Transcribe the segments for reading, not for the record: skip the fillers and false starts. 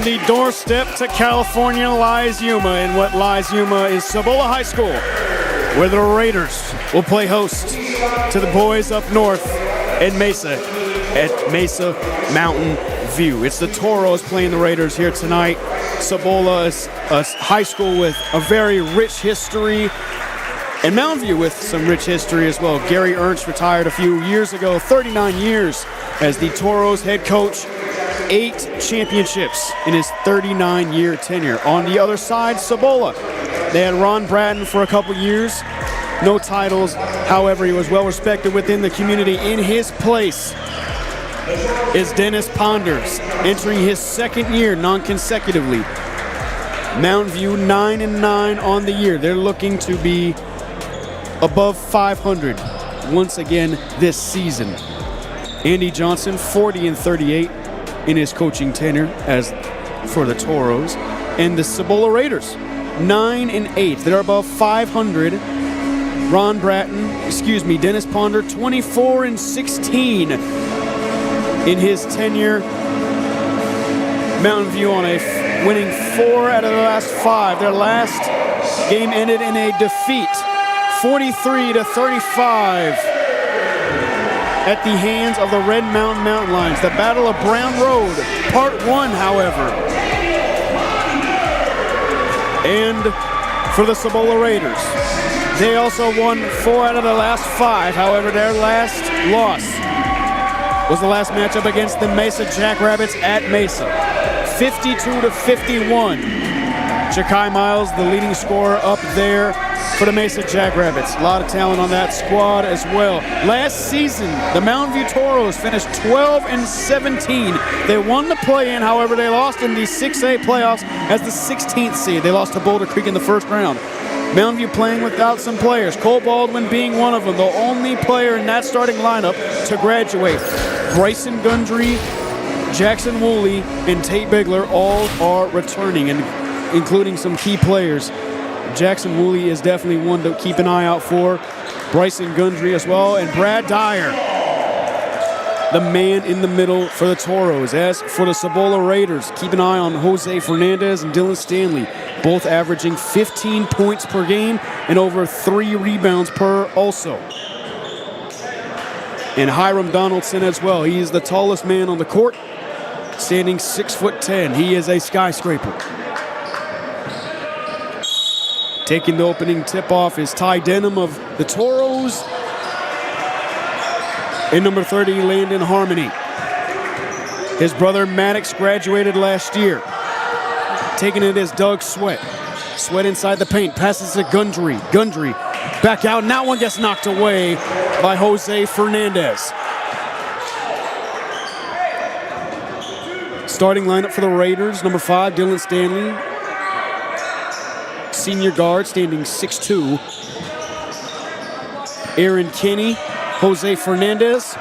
the doorstep to California lies Yuma, and what lies Yuma is Cibola High School, where the Raiders will play host to the boys up north in Mesa at Mesa Mountain View. It's the Toros playing the Raiders here tonight. Cibola is a high school with a very rich history, and Mountain View with some rich history as well. Gary Ernst retired a few years ago, 39 years as the Toros head coach, 8 championships in his 39-year tenure. On the other side, Cibola. They had Ron Bratton for a couple years, no titles. However, he was well respected within the community. In his place is Dennis Ponders, entering his second year non-consecutively. Mountain View 9-9 on the year. They're looking to be above 500 once again this season. Andy Johnson, 40-38 in his coaching tenure as for the Toros. And the Cibola Raiders, 9-8. They're above 500. Dennis Ponder, 24-16 in his tenure. Mountain View on a winning 4 out of the last 5. Their last game ended in a defeat, 43-35 at the hands of the Red Mountain Mountain Lions. The Battle of Brown Road, Part 1, however. And for the Cibola Raiders, they also won 4 out of the last 5. However, their last loss was the last matchup against the Mesa Jackrabbits at Mesa, 52-51. Jakai Miles, the leading scorer up there for the Mesa Jackrabbits. A lot of talent on that squad as well. Last season, the Mountain View Toros finished 12-17. They won the play-in, however, they lost in the 6A playoffs as the 16th seed. They lost to Boulder Creek in the first round. Mountain View playing without some players, Cole Baldwin being one of them, the only player in that starting lineup to graduate. Bryson Gundry, Jackson Woolley, and Tate Bigler all are returning, and including some key players. Jackson Woolley is definitely one to keep an eye out for. Bryson Gundry as well, and Brad Dyer, the man in the middle for the Toros. As for the Cibola Raiders, keep an eye on Jose Fernandez and Dylan Stanley, both averaging 15 points per game and over 3 rebounds per also. And Hiram Donaldson as well. He is the tallest man on the court, standing 6'10". He is a skyscraper. Taking the opening tip-off is Ty Denham of the Toros. And number 30, Landon Harmony. His brother Maddox graduated last year. Taking it is Doug Sweat. Sweat inside the paint, passes to Gundry. Gundry back out, and that one gets knocked away by Jose Fernandez. Starting lineup for the Raiders, number 5, Dylan Stanley. Senior guard, standing 6'2". Aaron Kinney, Jose Fernandez,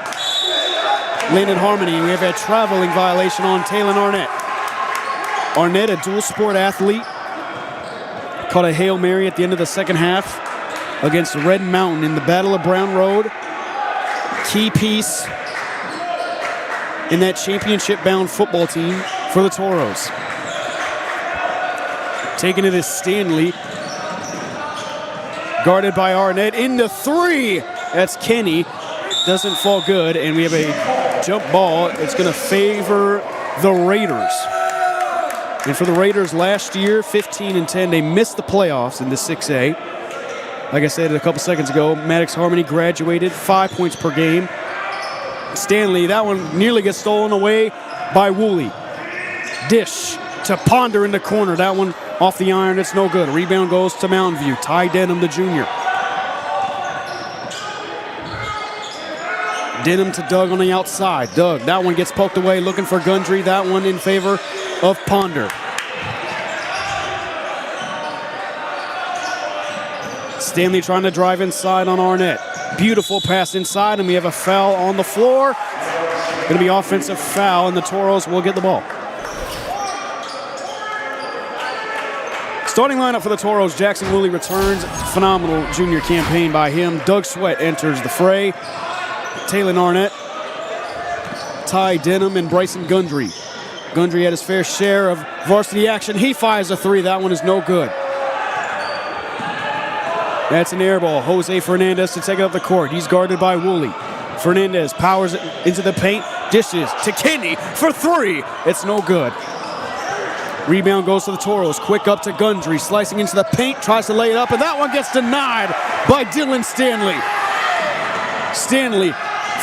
Landon Harmony. We have a traveling violation on Talon Arnett. Arnett, a dual sport athlete, caught a Hail Mary at the end of the second half against Red Mountain in the Battle of Brown Road. Key piece in that championship-bound football team for the Toros. Taking it is Stanley, guarded by Arnett, into 3. That's Kenny, doesn't fall good, and we have a jump ball. It's going to favor the Raiders. And for the Raiders last year, 15-10, they missed the playoffs in the 6A. Like I said a couple seconds ago, Maddox Harmony graduated, 5 points per game. Stanley, that one nearly gets stolen away by Woolley. Dish to Ponder in the corner. That one off the iron, it's no good. Rebound goes to Mountain View. Ty Denham, the junior. Denham to Doug on the outside. Doug, that one gets poked away, looking for Gundry. That one in favor of Ponder. Stanley trying to drive inside on Arnett. Beautiful pass inside, and we have a foul on the floor. Going to be offensive foul, and the Toros will get the ball. Starting lineup for the Toros, Jackson Woolley returns. Phenomenal junior campaign by him. Doug Sweat enters the fray. Talon Arnett, Ty Denham, and Bryson Gundry Gundry had his fair share of varsity action. He fires a three. That one is no good. That's an air ball. Jose Fernandez to take it up the court. He's guarded by Woolley. Fernandez powers it into the paint. Dishes to Kinney for three. It's no good. Rebound goes to the Toros. Quick up to Gundry. Slicing into the paint. Tries to lay it up, and that one gets denied by Dylan Stanley. Stanley.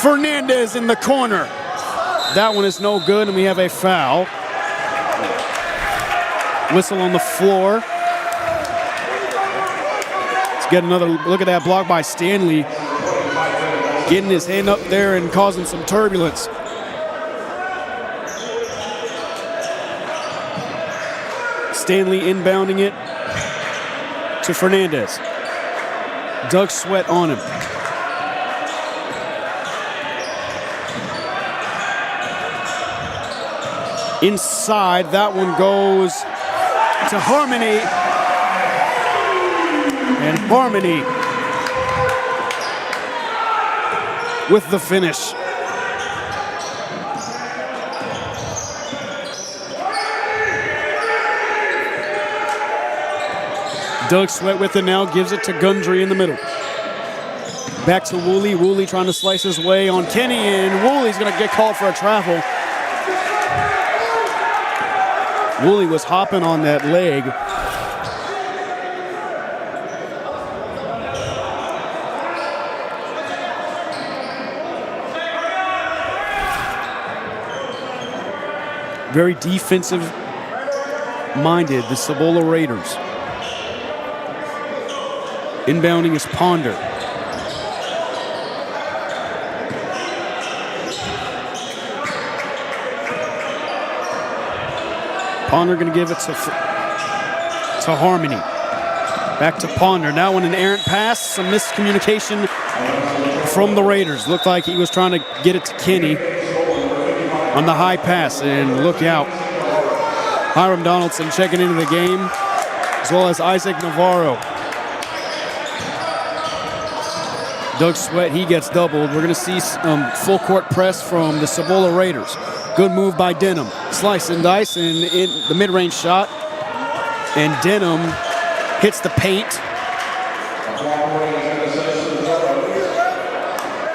Fernandez in the corner. That one is no good, and we have a foul. Whistle on the floor. Let's get another look at that block by Stanley. Getting his hand up there and causing some turbulence. Stanley inbounding it to Fernandez. Doug Sweat on him. Inside, that one goes to Harmony. And Harmony with the finish. Doug Sweat with it now, gives it to Gundry in the middle. Back to Woolley. Woolley trying to slice his way on Kenny, and Woolley's going to get called for a travel. Woolley was hopping on that leg. Very defensive-minded, the Cibola Raiders. Inbounding is Ponder. Ponder going to give it to Harmony. Back to Ponder. Now an errant pass. Some miscommunication from the Raiders. Looked like he was trying to get it to Kenny on the high pass. And look out. Hiram Donaldson checking into the game, as well as Isaac Navarro. Doug Sweat, he gets doubled. We're going to see full court press from the Cibola Raiders. Good move by Denham. Slice and dice, and in the mid-range shot. And Denham hits the paint.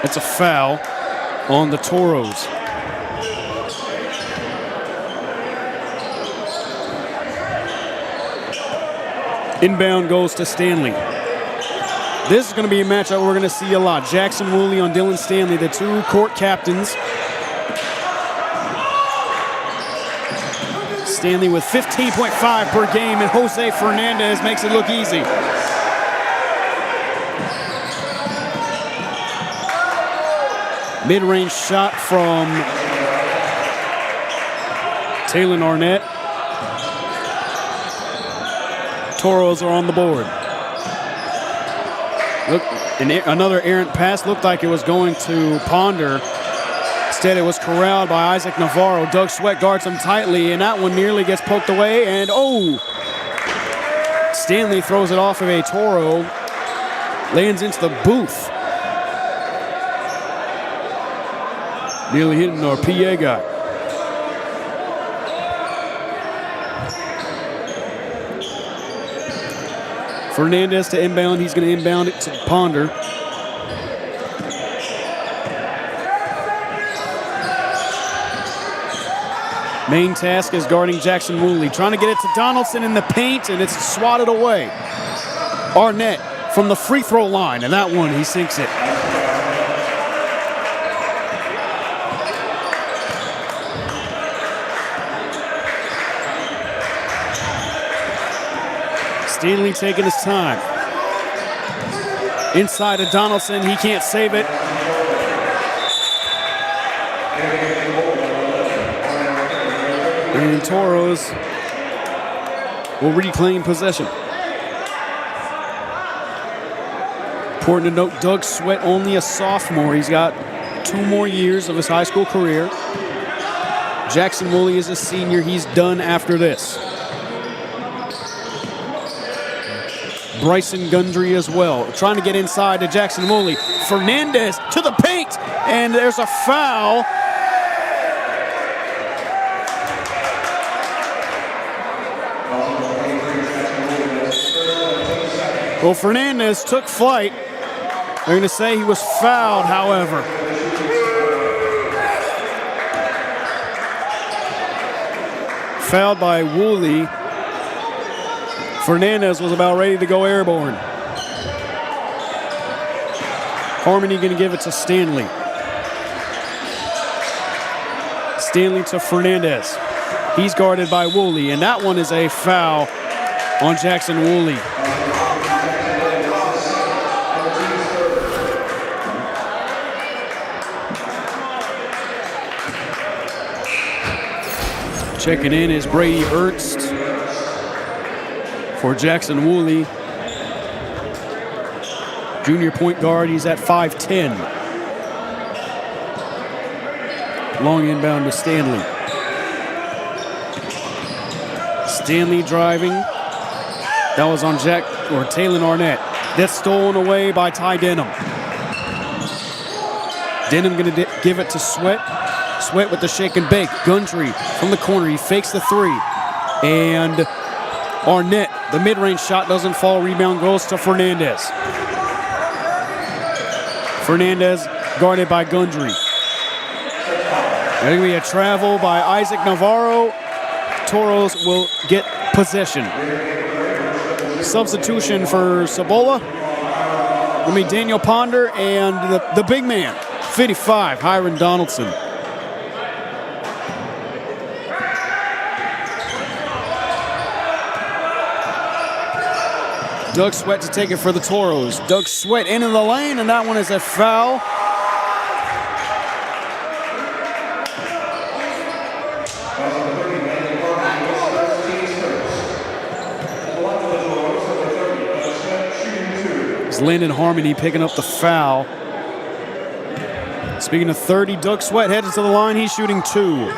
It's a foul on the Toros. Inbound goes to Stanley. This is going to be a matchup we're going to see a lot. Jackson Woolley on Dylan Stanley, the two court captains. Stanley with 15.5 per game, and Jose Fernandez makes it look easy. Mid-range shot from Taylor Arnett. Toros are on the board. Look, another errant pass. Looked like it was going to Ponder. Instead, it was corralled by Isaac Navarro. Doug Sweat guards him tightly, and that one nearly gets poked away. And Stanley throws it off of a Toro. Lands into the booth. Nearly hitting our PA guy. Fernandez to inbound. He's going to inbound it to Ponder. Main task is guarding Jackson Woolley. Trying to get it to Donaldson in the paint, and it's swatted away. Arnett from the free throw line, and that one, he sinks it. Stanley taking his time. Inside of Donaldson, he can't save it. And Toros will reclaim possession. Important to note, Doug Sweat only a sophomore. He's got 2 more years of his high school career. Jackson Woolley is a senior. He's done after this. Bryson Gundry as well. Trying to get inside to Jackson Woolley. Fernandez to the paint, and there's a foul. Well, Fernandez took flight. They're going to say he was fouled, however. Fouled by Woolley. Fernandez was about ready to go airborne. Harmony going to give it to Stanley. Stanley to Fernandez. He's guarded by Woolley, and that one is a foul on Jackson Woolley. Checking in is Brady Ernst for Jackson Woolley. Junior point guard, he's at 5'10". Long inbound to Stanley. Stanley driving. That was on Taylor Arnett. That's stolen away by Ty Denham. Denham going to give it to Sweat. Sweat with the shake and bake. Gundry from the corner. He fakes the three. And Arnett, the mid-range shot doesn't fall. Rebound goes to Fernandez. Fernandez guarded by Gundry. There's going to be a travel by Isaac Navarro. Toros will get possession. Substitution for Cibola. Going to be Daniel Ponder and the big man, 55, Hiram Donaldson. Doug Sweat to take it for the Toros. Doug Sweat into the lane, and that one is a foul. It's Landon Harmony picking up the foul. Speaking of 30, Doug Sweat headed to the line. He's shooting 2.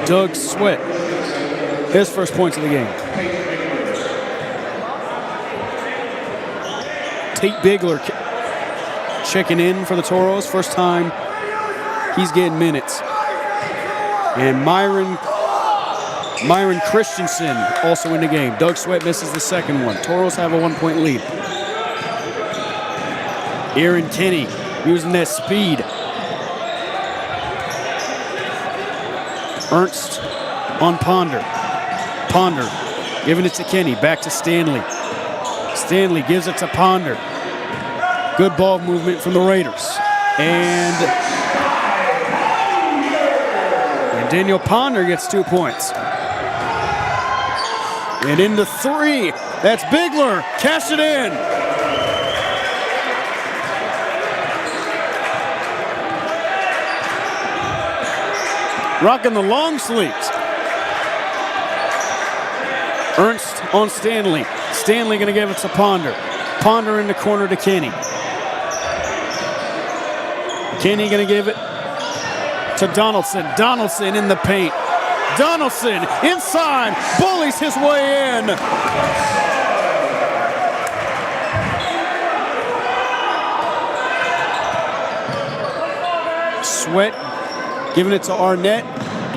Doug Sweat, his first points of the game. Tate Bigler checking in for the Toros. First time he's getting minutes. And Myron Christensen also in the game. Doug Sweat misses the second one. Toros have a 1-point lead. Aaron Kenny using that speed. Ernst on Ponder. Ponder giving it to Kenny. Back to Stanley. Stanley gives it to Ponder. Good ball movement from the Raiders. And Daniel Ponder gets 2 points. And into 3. That's Bigler. Cash it in. Rocking the long sleeves. Ernst on Stanley. Stanley going to give it to Ponder. Ponder in the corner to Kenny. Kenny going to give it to Donaldson. Donaldson in the paint. Donaldson inside. Bullies his way in. Sweat giving it to Arnett.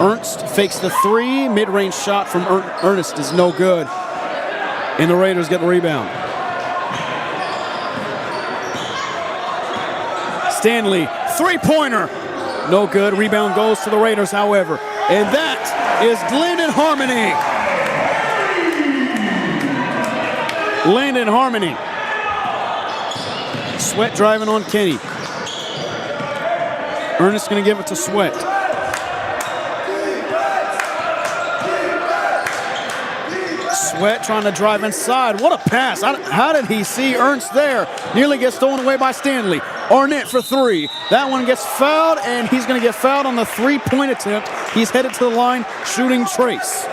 Ernst fakes the 3. Mid-range shot from Ernest is no good. And the Raiders get the rebound. Stanley, 3-pointer. No good. Rebound goes to the Raiders, however. And that is Landon Harmony. Landon Harmony. Sweat driving on Kenny. Ernest going to give it to Sweat. Sweat trying to drive inside. What a pass. How did he see Ernst there? Nearly gets stolen away by Stanley. Arnett for 3. That one gets fouled, and he's going to get fouled on the 3-point attempt. He's headed to the line, shooting trace.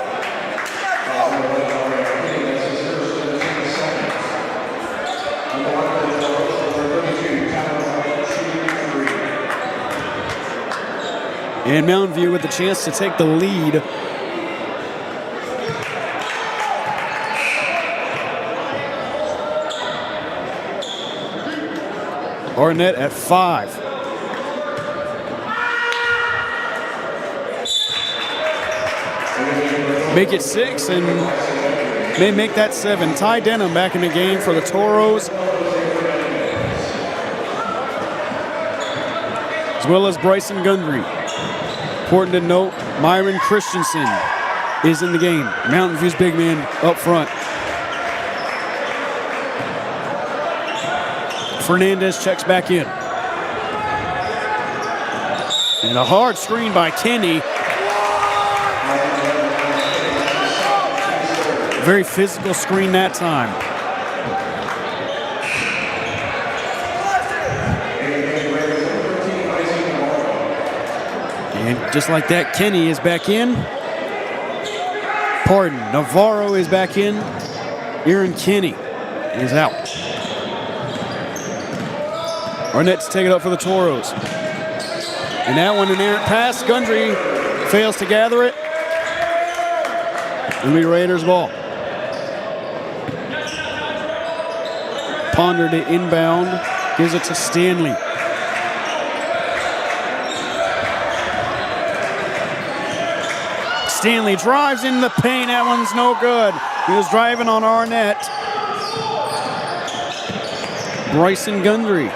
And Mountain View with the chance to take the lead. Arnett at 5. make it 6 and may make that 7. Ty Denham back in the game for the Toros, as well as Bryson Gundry. Important to note, Myron Christensen is in the game. Mountain View's big man up front. Fernandez checks back in. And a hard screen by Kenny. Very physical screen that time. And just like that, Kenny is back in. Pardon, Navarro is back in. Aaron Kenny is out. Arnett's taking it up for the Toros. And that one, an errant pass. Gundry fails to gather it. It'll be Raiders ball. Ponder to inbound. Gives it to Stanley. Stanley drives in the paint. That one's no good. He was driving on Arnett. Bryson Gundry.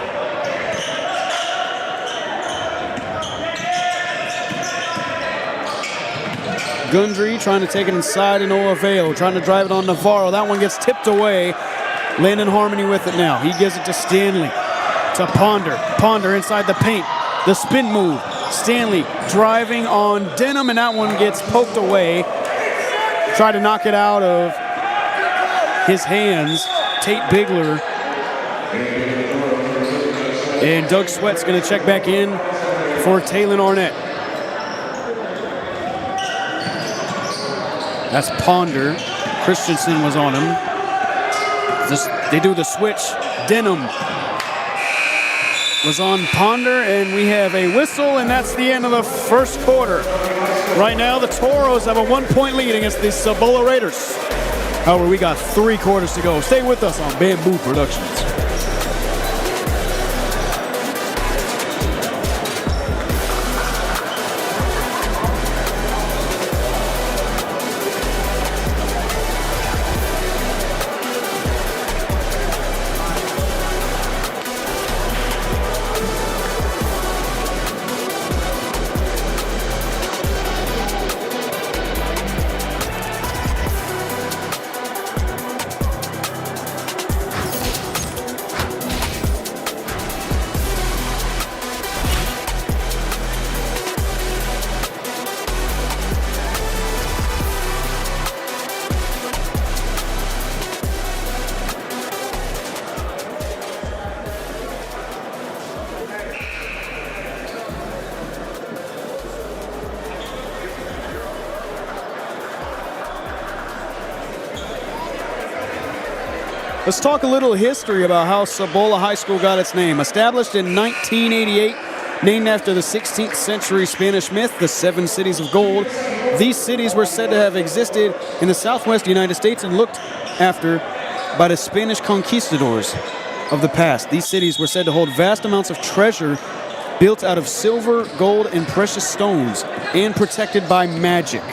Gundry trying to take it inside and no avail. Trying to drive it on Navarro. That one gets tipped away. Landon Harmony with it now. He gives it to Stanley. To Ponder. Ponder inside the paint. The spin move. Stanley driving on Denham, and that one gets poked away. Try to knock it out of his hands. Tate Bigler. And Doug Sweat's going to check back in for Taylon Arnett. That's Ponder. Christensen was on him. They do the switch. Denham was on Ponder, and we have a whistle, and that's the end of the first quarter. Right now, the Toros have a 1-point lead against the Cibola Raiders. However, we got 3 quarters to go. Stay with us on Bamboo Productions. Let's talk a little history about how Cibola High School got its name. Established in 1988, named after the 16th century Spanish myth, the 7 Cities of Gold. These cities were said to have existed in the southwest United States and looked after by the Spanish conquistadors of the past. These cities were said to hold vast amounts of treasure built out of silver, gold, and precious stones, and protected by magic.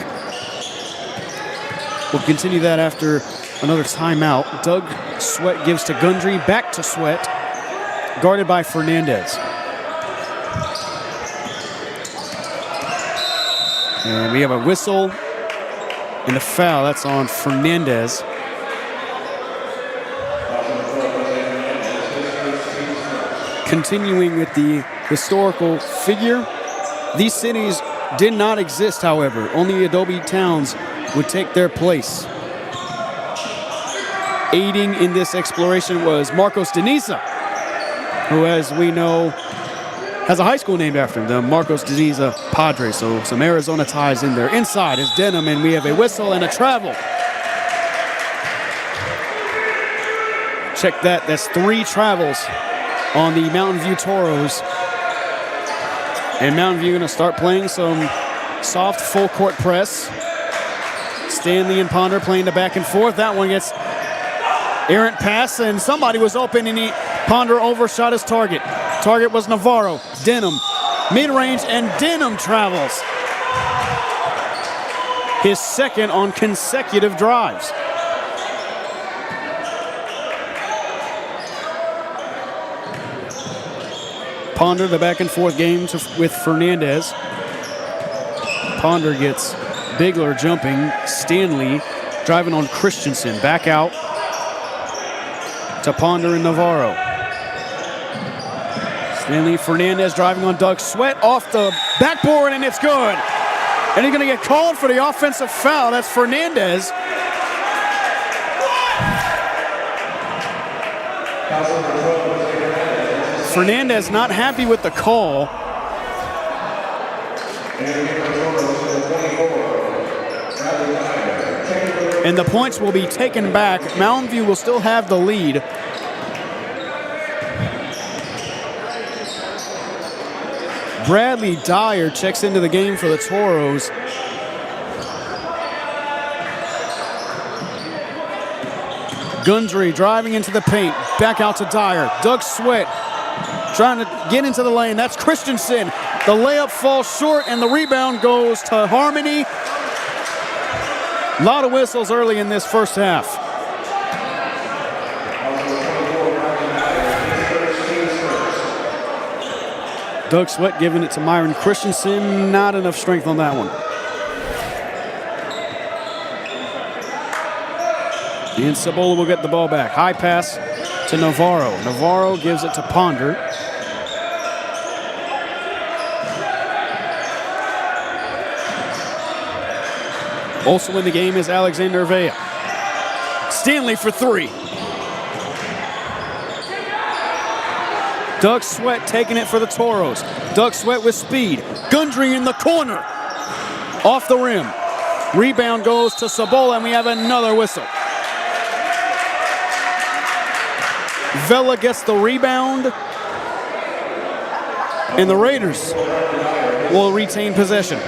We'll continue that after another timeout. Doug Sweat gives to Gundry, back to Sweat, guarded by Fernandez. And we have a whistle and a foul. That's on Fernandez. Continuing with the historical figure, these cities did not exist, however. Only adobe towns would take their place. Aiding in this exploration was Marcos Deniza, who, as we know, has a high school named after him, the Marcos Deniza Padres. So some Arizona ties in there. Inside is Denham, and we have a whistle and a travel. Check that. That's 3 travels on the Mountain View Toros. And Mountain View going to start playing some soft full court press. Stanley and Ponder playing the back and forth. That one gets errant pass, and somebody was open, and Ponder overshot his target. Target was Navarro. Denham, mid-range, and Denham travels. his second on consecutive drives. Ponder, the back and forth game with Fernandez. Ponder gets Bigler jumping. Stanley driving on Christensen. Back out to Ponder and Navarro. Stanley, Fernandez driving on Doug Sweat off the backboard, and it's good. And he's going to get called for the offensive foul. That's Fernandez. Fernandez not happy with the call. And the points will be taken back. Mountain View will still have the lead. Bradley Dyer checks into the game for the Toros. Gundry driving into the paint. Back out to Dyer. Doug Sweat trying to get into the lane. That's Christensen. The layup falls short, and the rebound goes to Harmony. A lot of whistles early in this first half. Doug Sweat giving it to Myron Christensen. Not enough strength on that one. And Cibola will get the ball back. High pass to Navarro. Navarro gives it to Ponder. Also in the game is Alexander Vea. Stanley for three. Doug Sweat taking it for the Toros. Doug Sweat with speed. Gundry in the corner. Off the rim. Rebound goes to Cibola, and we have another whistle. Vela gets the rebound, and the Raiders will retain possession.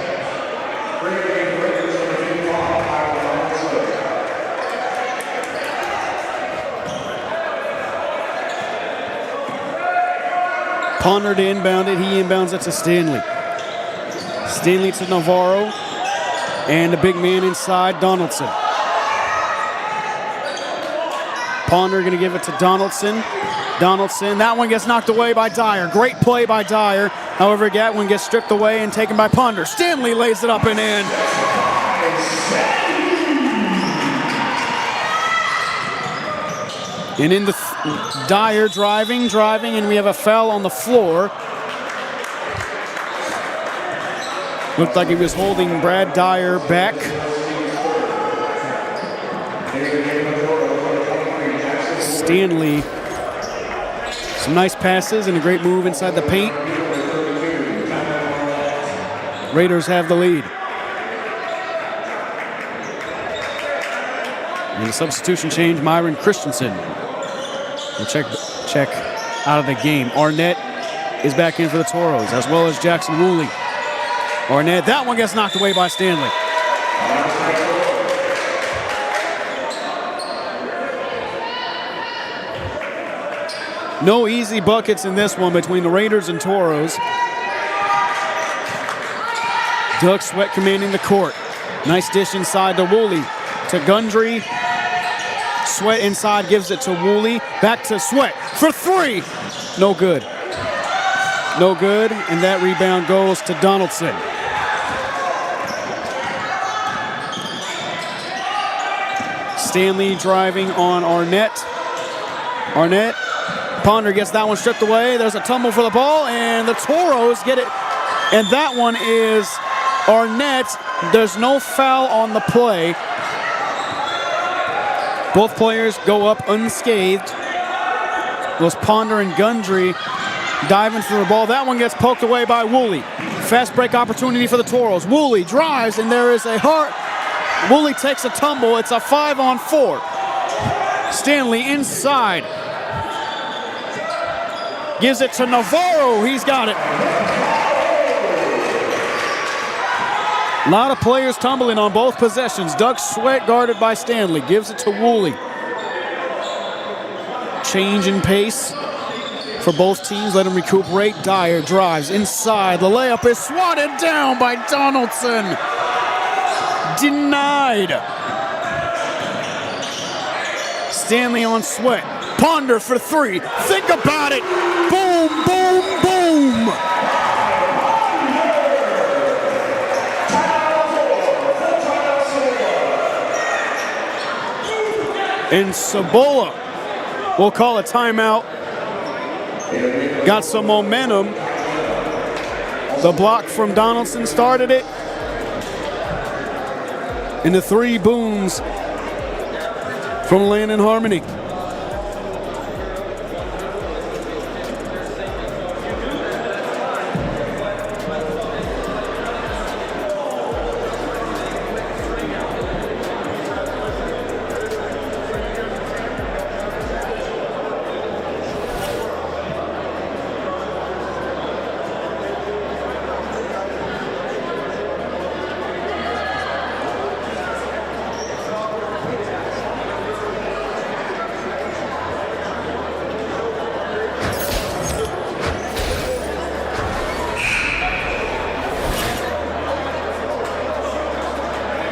Ponder to inbound it. He inbounds it to Stanley. Stanley to Navarro. And the big man inside, Donaldson. Ponder going to give it to Donaldson. Donaldson, that one gets knocked away by Dyer. Great play by Dyer. However, Gatwin gets stripped away and taken by Ponder. Stanley lays it up and in. And in the Dyer driving, and we have a foul on the floor. Looked like he was holding Brad Dyer back. Stanley, some nice passes and a great move inside the paint. Raiders have the lead. And the substitution change, Myron Christensen will check out of the game. Arnett is back in for the Toros, as well as Jackson Woolley. Arnett, that one gets knocked away by Stanley. No easy buckets in this one between the Raiders and Toros. Doug Sweat commanding the court. Nice dish inside to Woolley. To Gundry. Sweat inside gives it to Woolley. Back to Sweat for three. No good. No good, and that rebound goes to Donaldson. Stanley driving on Arnett. Arnett. Ponder gets that one stripped away. There's a tumble for the ball, and the Toros get it. And that one is Arnett. There's no foul on the play. Both players go up unscathed. It was Ponder and Gundry diving for the ball. That one gets poked away by Woolley. Fast break opportunity for the Toros. Woolley drives, and there is a hard. Woolley takes a tumble. It's a 5-on-4. Stanley inside. Gives it to Navarro. He's got it. A lot of players tumbling on both possessions. Doug Sweat guarded by Stanley. Gives it to Woolley. Change in pace for both teams. Let him recuperate. Dyer drives inside. The layup is swatted down by Donaldson. denied. Stanley on Sweat. Ponder for three. Think about it. Boom, boom, boom. And Cibola will call a timeout. Got some momentum. The block from Donaldson started it. And the three booms from Landon Harmony.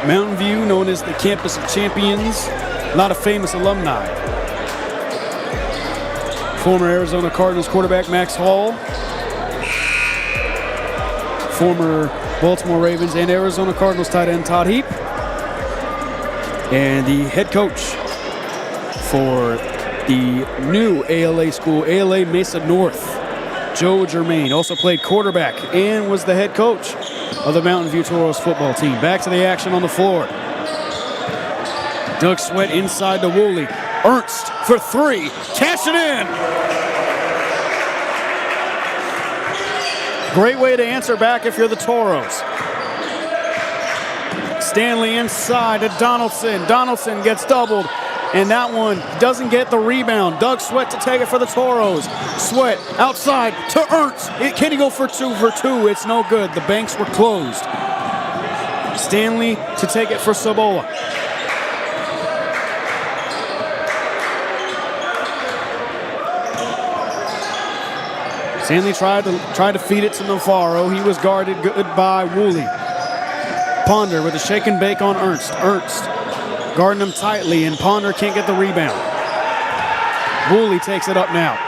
Mountain View, known as the Campus of Champions, a lot of famous alumni. Former Arizona Cardinals quarterback Max Hall, former Baltimore Ravens and Arizona Cardinals tight end Todd Heap, and the head coach for the new ALA school, ALA Mesa North, Joe Germain. Also played quarterback and was the head coach of the Mountain View Toros football team. Back to the action on the floor. Doug Sweat inside to Woolley. Ernst for three. Cash it in. Great way to answer back if you're the Toros. Stanley inside to Donaldson. Donaldson gets doubled. And that one doesn't get the rebound. Doug Sweat to take it for the Toros. Sweat outside to Ernst. Can he go for two? It's no good. The banks were closed. Stanley to take it for Cibola. Stanley tried to feed it to Navarro. He was guarded good by Woolley. Ponder with a shake and bake on Ernst. Ernst guarding him tightly, and Ponder can't get the rebound. Woolley takes it up now.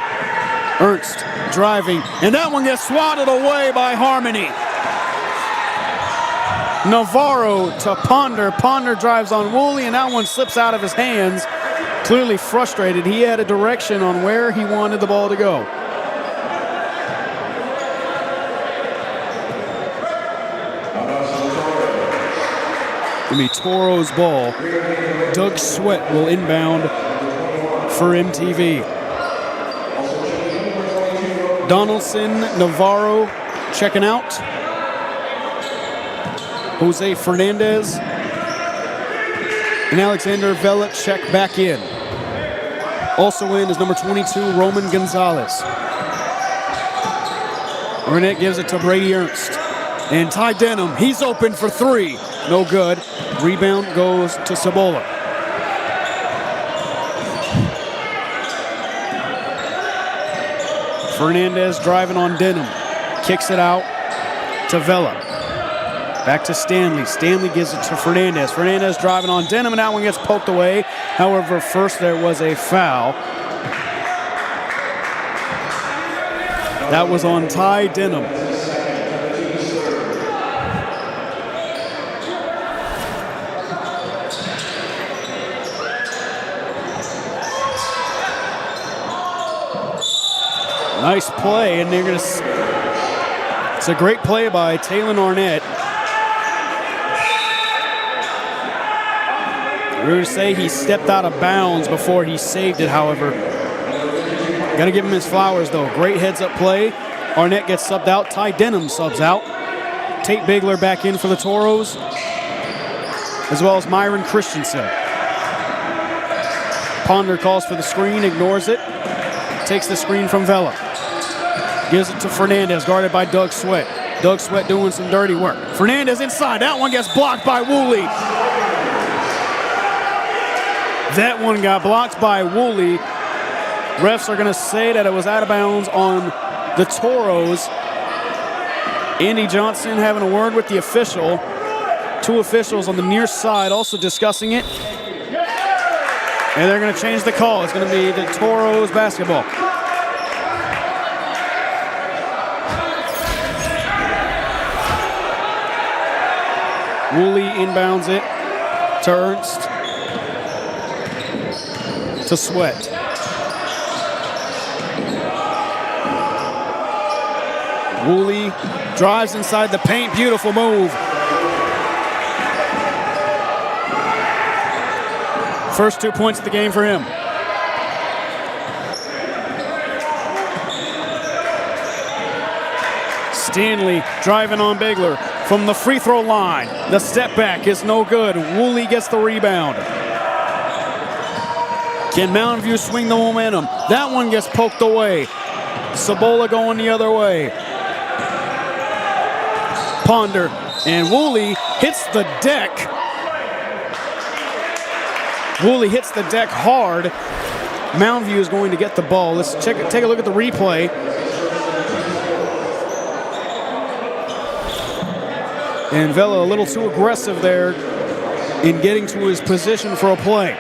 Ernst driving, and that one gets swatted away by Harmony. Navarro to Ponder. Ponder drives on Woolley, and that one slips out of his hands. Clearly frustrated. He had a direction on where he wanted the ball to go. Gonna be Toro's ball. Doug Sweat will inbound for MTV. Donaldson, Navarro checking out. Jose Fernandez and Alexander Vela check back in. Also in is number 22, Roman Gonzalez. Burnett gives it to Brady Ernst. And Ty Denham, he's open for three. No good. Rebound goes to Cibola. Fernandez driving on Denham. Kicks it out to Vela. Back to Stanley. Stanley gives it to Fernandez. Fernandez driving on Denham, and that one gets poked away. However, first there was a foul. That was on Ty Denham. Nice play, and they're going to... It's a great play by Talon Arnett. We're going to say he stepped out of bounds before he saved it, however. Got to give him his flowers, though. Great heads-up play. Arnett gets subbed out. Ty Denham subs out. Tate Bigler back in for the Toros, as well as Myron Christensen. Ponder calls for the screen, ignores it. Takes the screen from Vela. Gives it to Fernandez, guarded by Doug Sweat. Doug Sweat doing some dirty work. Fernandez inside. That one gets blocked by Woolley. That one got blocked by Woolley. Refs are going to say that it was out of bounds on the Toros. Andy Johnson having a word with the official. Two officials on the near side also discussing it. And they're going to change the call. It's going to be the Toros basketball. Woolley inbounds it to Ernst. To Sweat. Woolley drives inside the paint. Beautiful move. First 2 points of the game for him. Stanley driving on Bigler from the free throw line. The step back is no good. Woolley gets the rebound. Can Mountain View swing the momentum? That one gets poked away. Cibola going the other way. Ponder and Woolley hits the deck. Woolley hits the deck hard. Mountain View is going to get the ball. Let's take a look at the replay. And Vela a little too aggressive there in getting to his position for a play.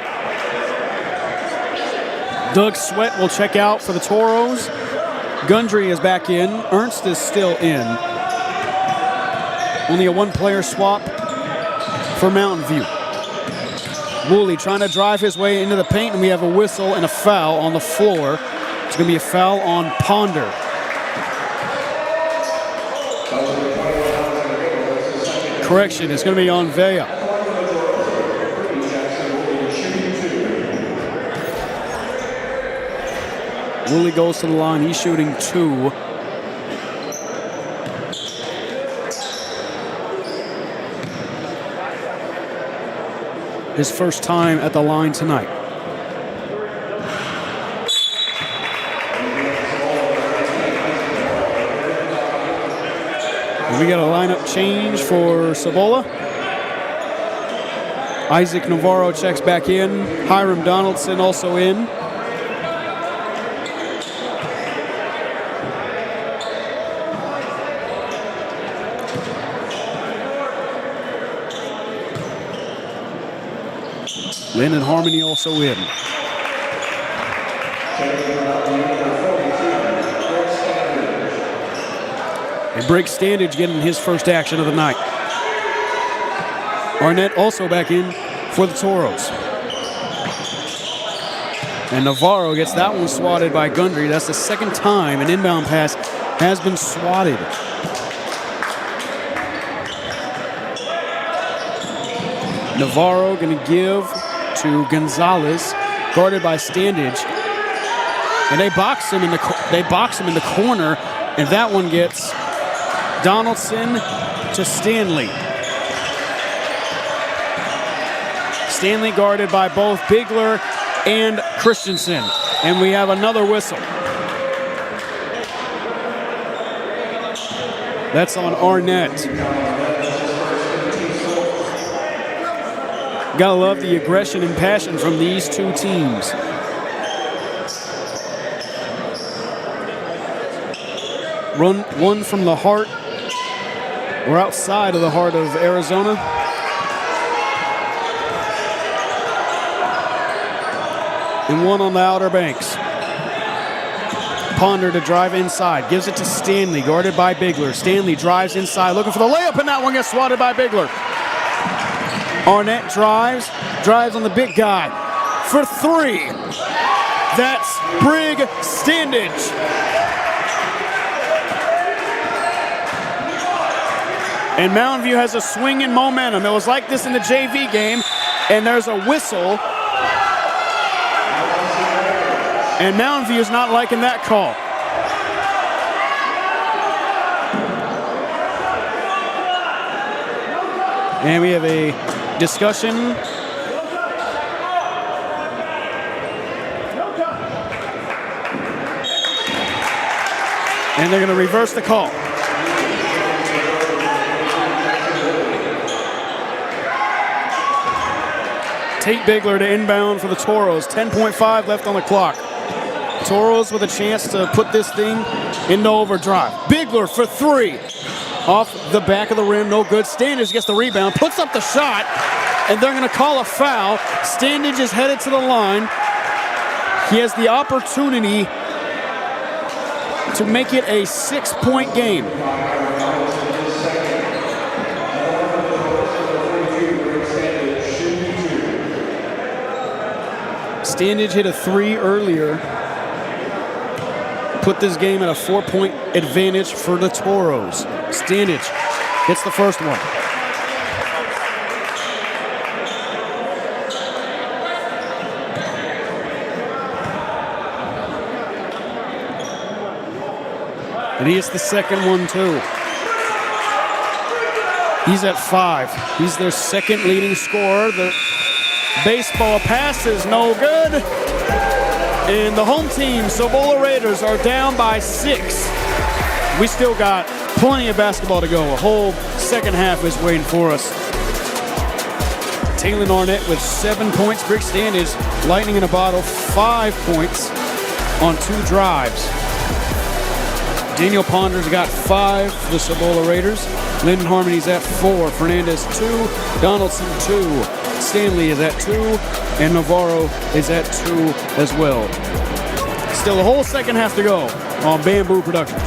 Doug Sweat will check out for the Toros. Gundry is back in. Ernst is still in. Only a one-player swap for Mountain View. Woolley trying to drive his way into the paint, and we have a whistle and a foul on the floor. It's going to be a foul on Ponder. Correction, it's going to be on Vea. Woolley goes to the line. He's shooting 2. His first time at the line tonight. And we got a lineup change for Cibola. Isaac Navarro checks back in. Hiram Donaldson also in. Lynn and Harmony also in. And Brake Standage getting his first action of the night. Arnett also back in for the Toros. And Navarro gets that one swatted by Gundry. That's the second time an inbound pass has been swatted. Navarro going to give to Gonzalez, guarded by Standage, and they box him in the corner, and that one gets Donaldson to Stanley. Stanley guarded by both Bigler and Christensen, and we have another whistle. That's on Arnett. Gotta love the aggression and passion from these two teams. One from the heart, or outside of the heart of Arizona. And one on the Outer Banks. Ponder to drive inside, gives it to Stanley, guarded by Bigler. Stanley drives inside, looking for the layup, and that one gets swatted by Bigler. Arnett drives on the big guy for 3. That's Brig Standage. And Mountain View has a swing in momentum. It was like this in the JV game, and there's a whistle. And Mountain View is not liking that call. And we have a discussion. And they're going to reverse the call. Tate Bigler to inbound for the Toros. 10.5 left on the clock. Toros with a chance to put this thing into overdrive. Bigler for 3. off the back of the rim, no good. Standage gets the rebound, puts up the shot, and they're going to call a foul. Standage is headed to the line. He has the opportunity to make it a 6-point game. Standage hit a 3 earlier. Put this game at a 4-point advantage for the Toros. Standage gets the first one. And he hits the second one too. He's at 5. He's their second leading scorer. The baseball pass is no good. And the home team, Cibola Raiders, are down by 6. We still got plenty of basketball to go. A whole second half is waiting for us. Taylor Arnett with 7 points. Greg Standage, lightning in a bottle, 5 points on 2 drives. Daniel Ponders got 5 for the Cibola Raiders. Lyndon Harmony's at 4. Fernandez 2. Donaldson 2. Stanley is at 2. And Navarro is at 2 as well. Still a whole second half to go on Bamboo Productions.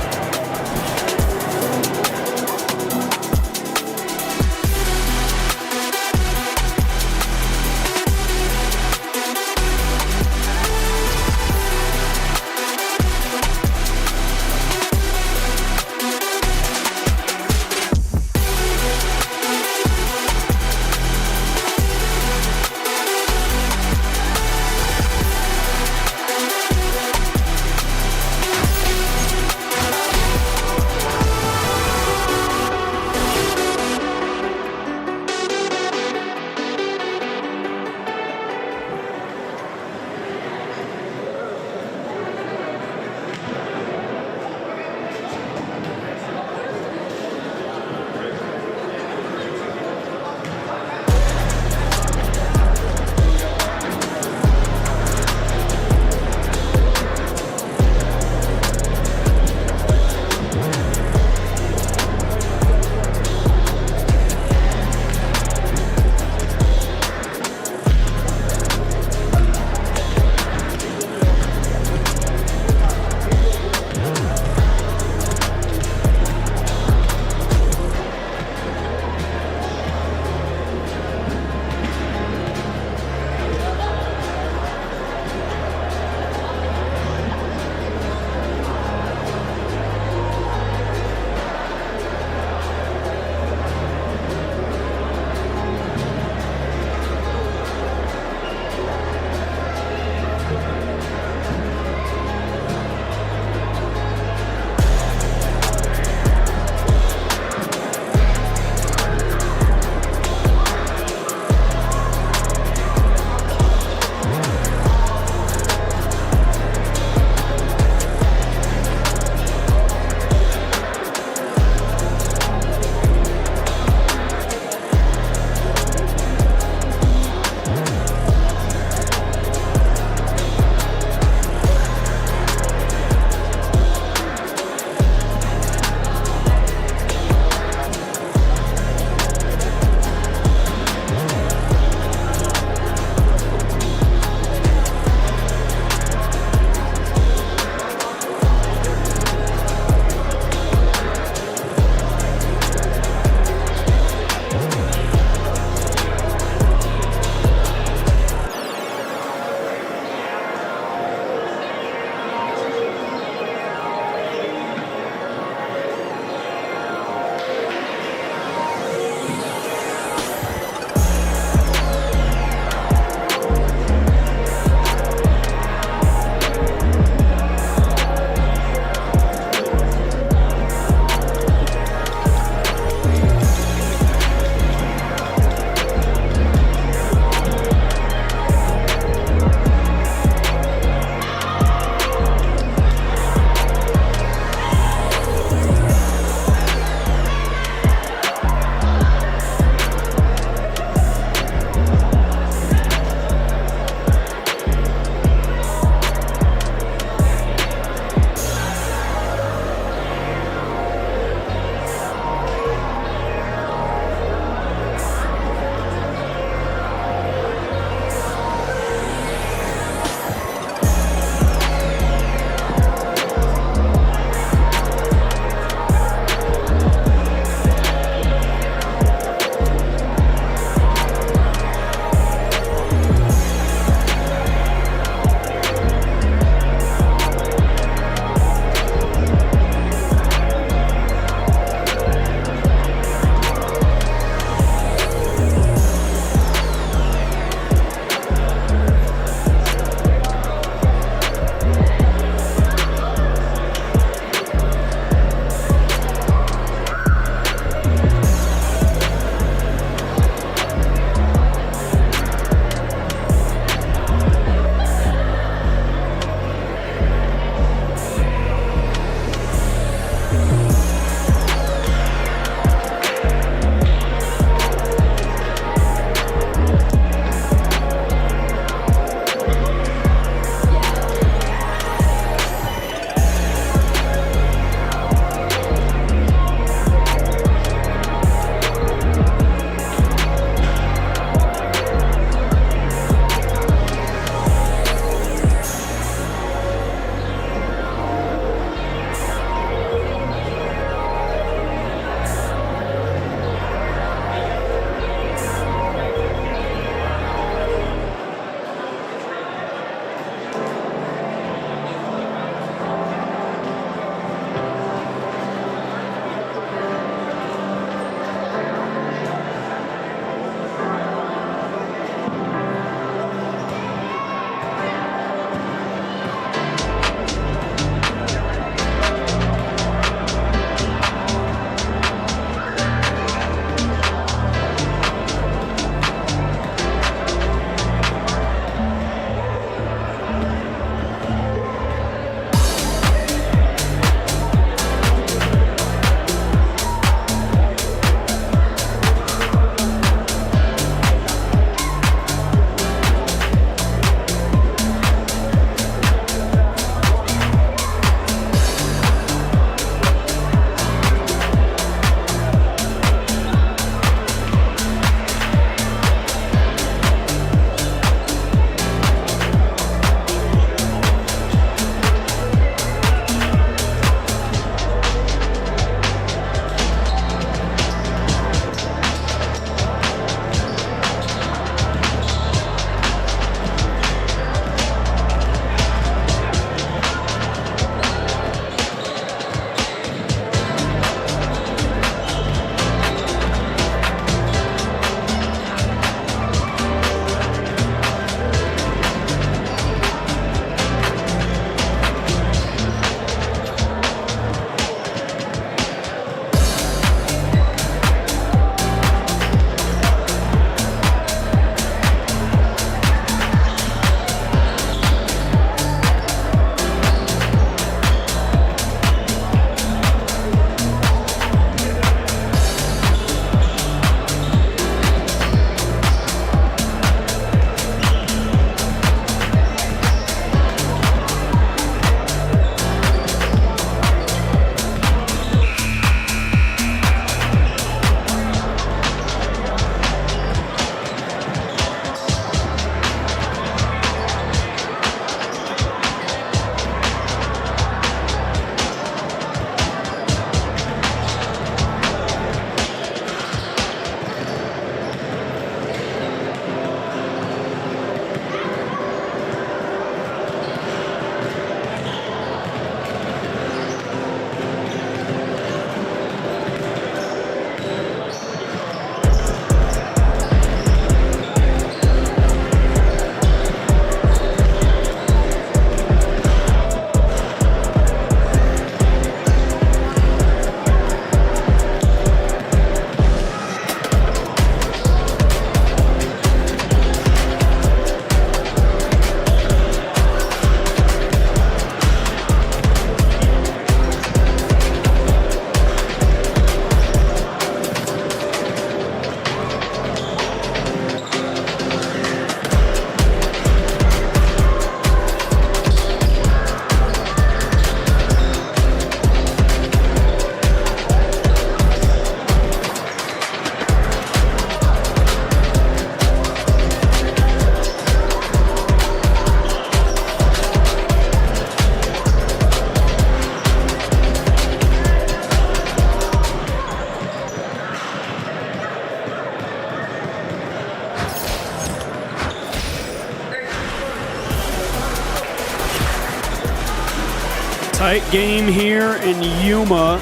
Tight game here in Yuma.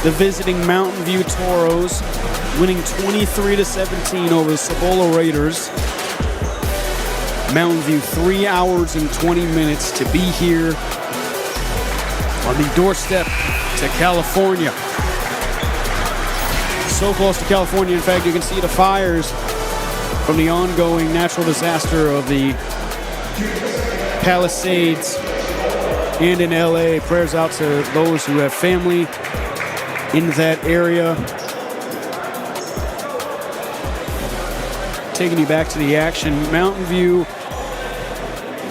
The visiting Mountain View Toros winning 23-17 over the Cibola Raiders. Mountain View 3 hours and 20 minutes to be here on the doorstep to California. So close to California, in fact, you can see the fires from the ongoing natural disaster of the Palisades and in LA. Prayers out to those who have family in that area. Taking you back to the action, Mountain View,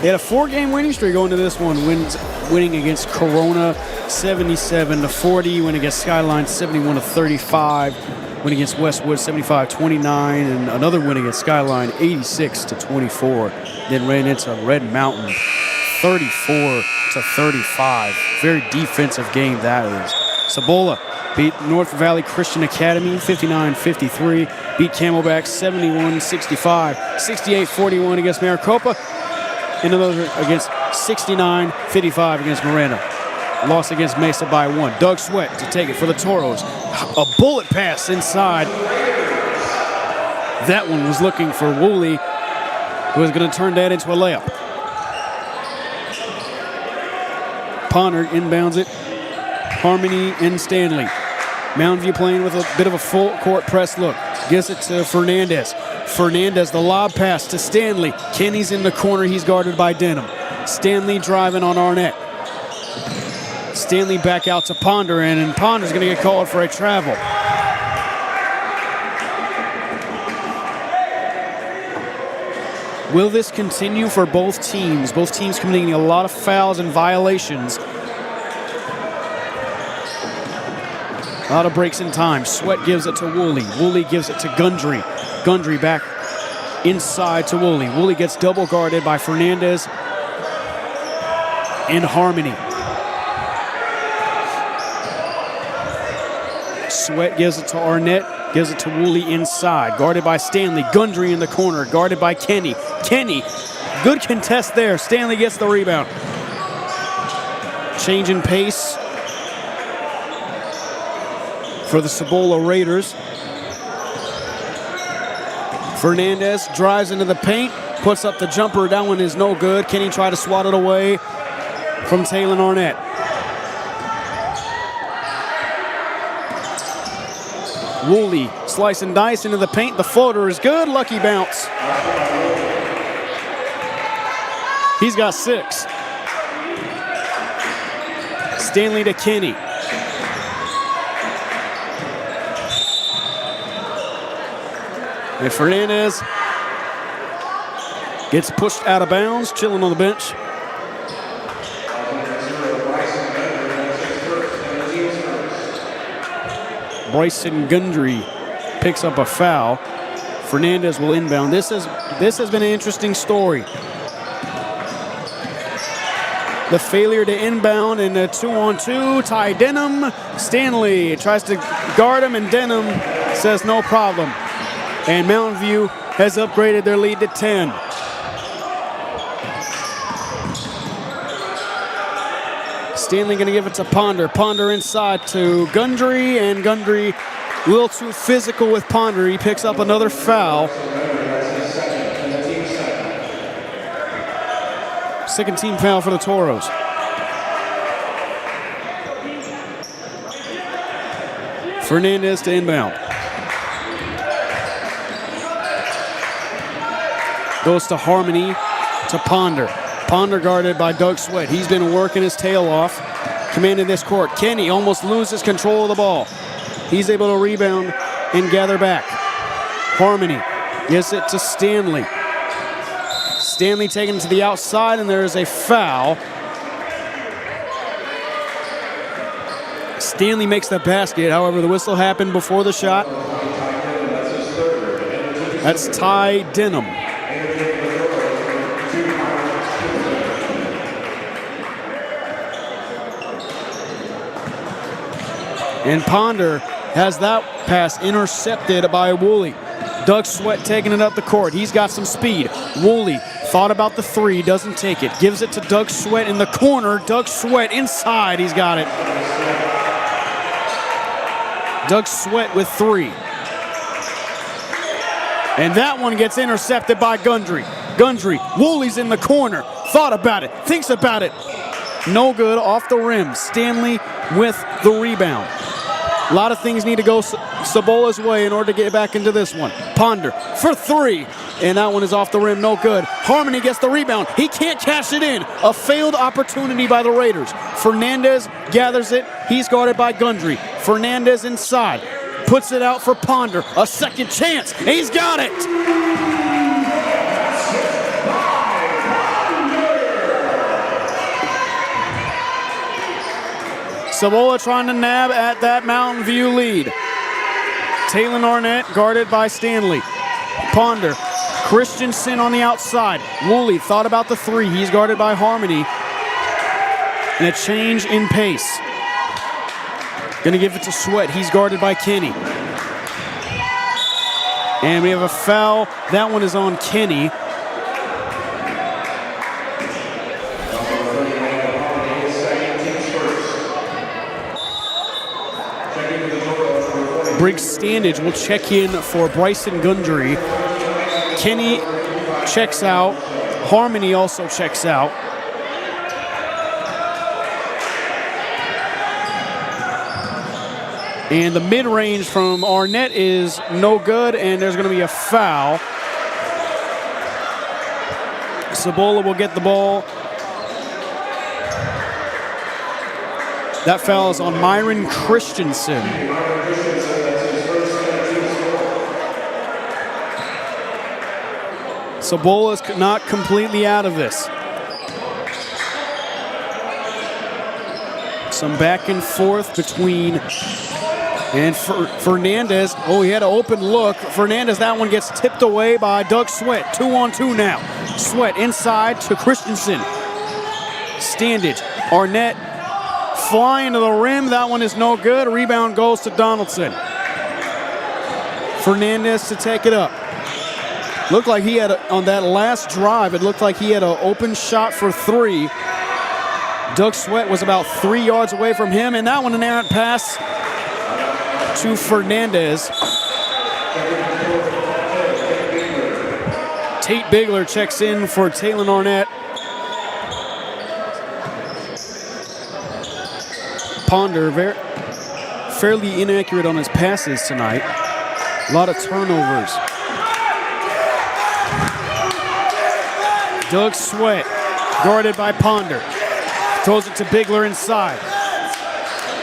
they had a 4-game winning streak going to this one, winning against Corona 77-40, win against Skyline 71-35, win against Westwood 75-29, and another win against Skyline 86-24. Then ran into Red Mountain 34-35. Very defensive game that is. Cibola beat North Valley Christian Academy 59-53, beat Camelback 71-65, 68-41 against Maricopa, and another against 69-55 against Miranda. Lost against Mesa by 1. Doug Sweat to take it for the Toros. A bullet pass inside. That one was looking for Woolley, who was going to turn that into a layup. Ponder inbounds it. Harmony and Stanley. Mountain View playing with a bit of a full court press look. Gives it to Fernandez. Fernandez, the lob pass to Stanley. Kenny's in the corner. He's guarded by Denham. Stanley driving on Arnett. Stanley back out to Ponder, and Ponder's going to get called for a travel. Will this continue for both teams? Both teams committing a lot of fouls and violations. A lot of breaks in time. Sweat gives it to Woolley. Woolley gives it to Gundry. Gundry back inside to Woolley. Woolley gets double guarded by Fernandez and Harmony. Sweat gives it to Arnett. Gives it to Woolley inside. Guarded by Stanley. Gundry in the corner. Guarded by Kenny. Kenny, good contest there. Stanley gets the rebound. Change in pace for the Cibola Raiders. Fernandez drives into the paint, puts up the jumper. That one is no good. Kenny tried to swat it away from Taylor Arnett. Woolley slice and dice into the paint. The floater is good. Lucky bounce. He's got 6. Stanley to Kenny. And Fernandez gets pushed out of bounds, chilling on the bench. Bryson Gundry picks up a foul. Fernandez will inbound. This has been an interesting story. The failure to inbound in a 2-on-2. Ty Denham. Stanley tries to guard him, and Denham says no problem. And Mountain View has upgraded their lead to 10. Stanley going to give it to Ponder. Ponder inside to Gundry, and Gundry a little too physical with Ponder. He picks up another foul. Second team foul for the Toros. Fernandez to inbound. Goes to Harmony, to Ponder. Ponder guarded by Doug Sweat. He's been working his tail off, commanding this court. Kenny almost loses control of the ball. He's able to rebound and gather back. Harmony gives it to Stanley. Stanley taken to the outside, and there is a foul. Stanley makes the basket. However, the whistle happened before the shot. That's Ty Denham. And Ponder has that pass intercepted by Woolley. Doug Sweat taking it up the court. He's got some speed. Woolley thought about the three, doesn't take it. Gives it to Doug Sweat in the corner. Doug Sweat inside, he's got it. Doug Sweat with three. And that one gets intercepted by Gundry. Gundry, Woolley's in the corner. Thought about it, thinks about it. No good, off the rim. Stanley with the rebound. A lot of things need to go Cibola's way in order to get back into this one. Ponder for three, and that one is off the rim, no good. Harmony gets the rebound. He can't cash it in. A failed opportunity by the Raiders. Fernandez gathers it. He's guarded by Gundry. Fernandez inside. Puts it out for Ponder. A second chance. He's got it. Cibola trying to nab at that Mountain View lead. Taylor Arnett guarded by Stanley. Ponder. Christensen on the outside. Woolley thought about the three. He's guarded by Harmony. And a change in pace. Gonna give it to Sweat. He's guarded by Kenny. And we have a foul. That one is on Kenny. Briggs Standage will check in for Bryson Gundry. Kenny checks out. Harmony also checks out. And the mid-range from Arnett is no good, and there's going to be a foul. Cibola will get the ball. That foul is on Myron Christensen. Cibola's not completely out of this. Some back and forth between Fernandez. Oh, he had an open look. Fernandez, that one gets tipped away by Doug Sweat. 2-on-2 now. Sweat inside to Christensen. Standage. Arnett flying to the rim. That one is no good. Rebound goes to Donaldson. Fernandez to take it up. Looked like he had, on that last drive, it looked like he had an open shot for three. Doug Sweat was about 3 yards away from him, and that one an errant pass to Fernandez. Tate Bigler checks in for Taylor Arnett. Ponder, fairly inaccurate on his passes tonight. A lot of turnovers. Doug Sweat, guarded by Ponder. Throws it to Bigler inside.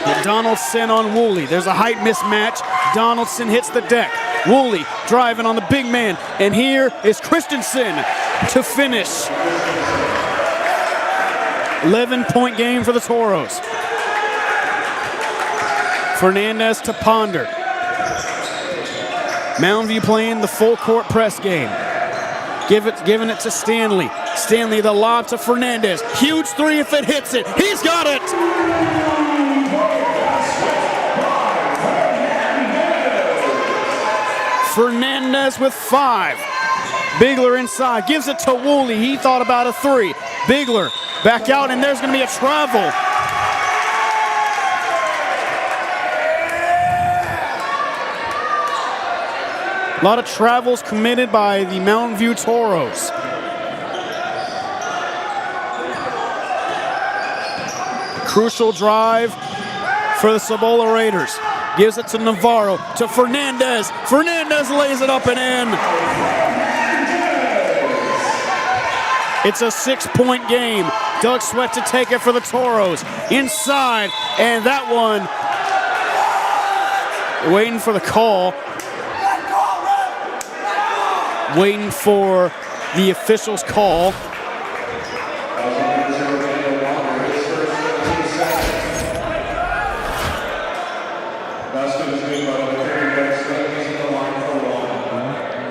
And Donaldson on Woolley. There's a height mismatch. Donaldson hits the deck. Woolley driving on the big man. And here is Christensen to finish. 11-point game for the Toros. Fernandez to Ponder. Mountain View playing the full court press game. Giving it to Stanley. Stanley the lob to Fernandez. Huge three if it hits it. He's got it! Fernandez with 5. Bigler inside. Gives it to Woolley. He thought about a three. Bigler back out, and there's going to be a travel. A lot of travels committed by the Mountain View Toros. Crucial drive for the Cibola Raiders. Gives it to Navarro, to Fernandez. Fernandez lays it up and in. It's a 6-point game. Doug Sweat to take it for the Toros. Inside, and that one, waiting for the call. Waiting for the official's call.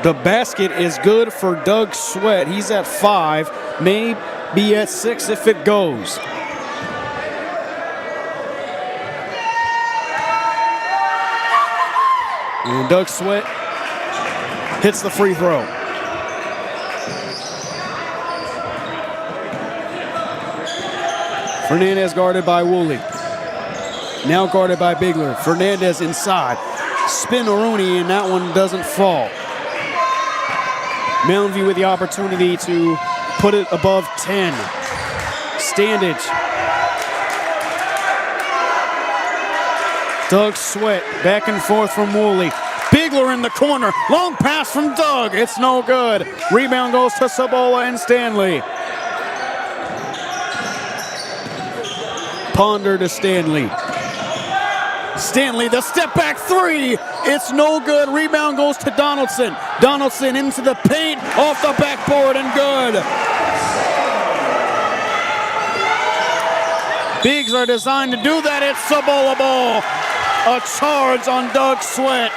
The basket is good for Doug Sweat. He's at 5, may be at 6 if it goes. And Doug Sweat hits the free throw. Fernandez guarded by Woolley. Now guarded by Bigler. Fernandez inside. Spin Rooney, and that one doesn't fall. Mountain View with the opportunity to put it above 10. Standage. Doug Sweat back and forth from Woolley. Bigler in the corner. Long pass from Doug. It's no good. Rebound goes to Cibola and Stanley. Ponder to Stanley. Stanley, the step back three. It's no good. Rebound goes to Donaldson. Donaldson into the paint, off the backboard, and good. Bigs are designed to do that. It's Cibola ball. A charge on Doug Sweat.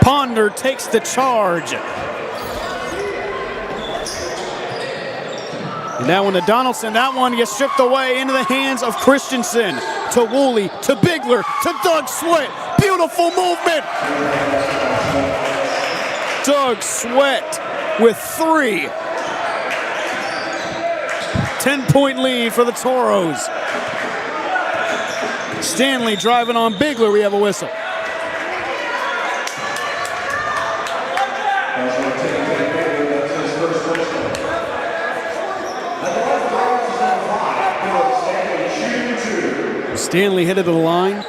Ponder takes the charge. And that one to Donaldson. That one gets stripped away into the hands of Christensen. To Woolley, to Bigler, to Doug Sweat. Beautiful movement. Doug Sweat with 3. 10-point lead for the Toros. Stanley driving on Bigler. We have a whistle. Stanley headed to the line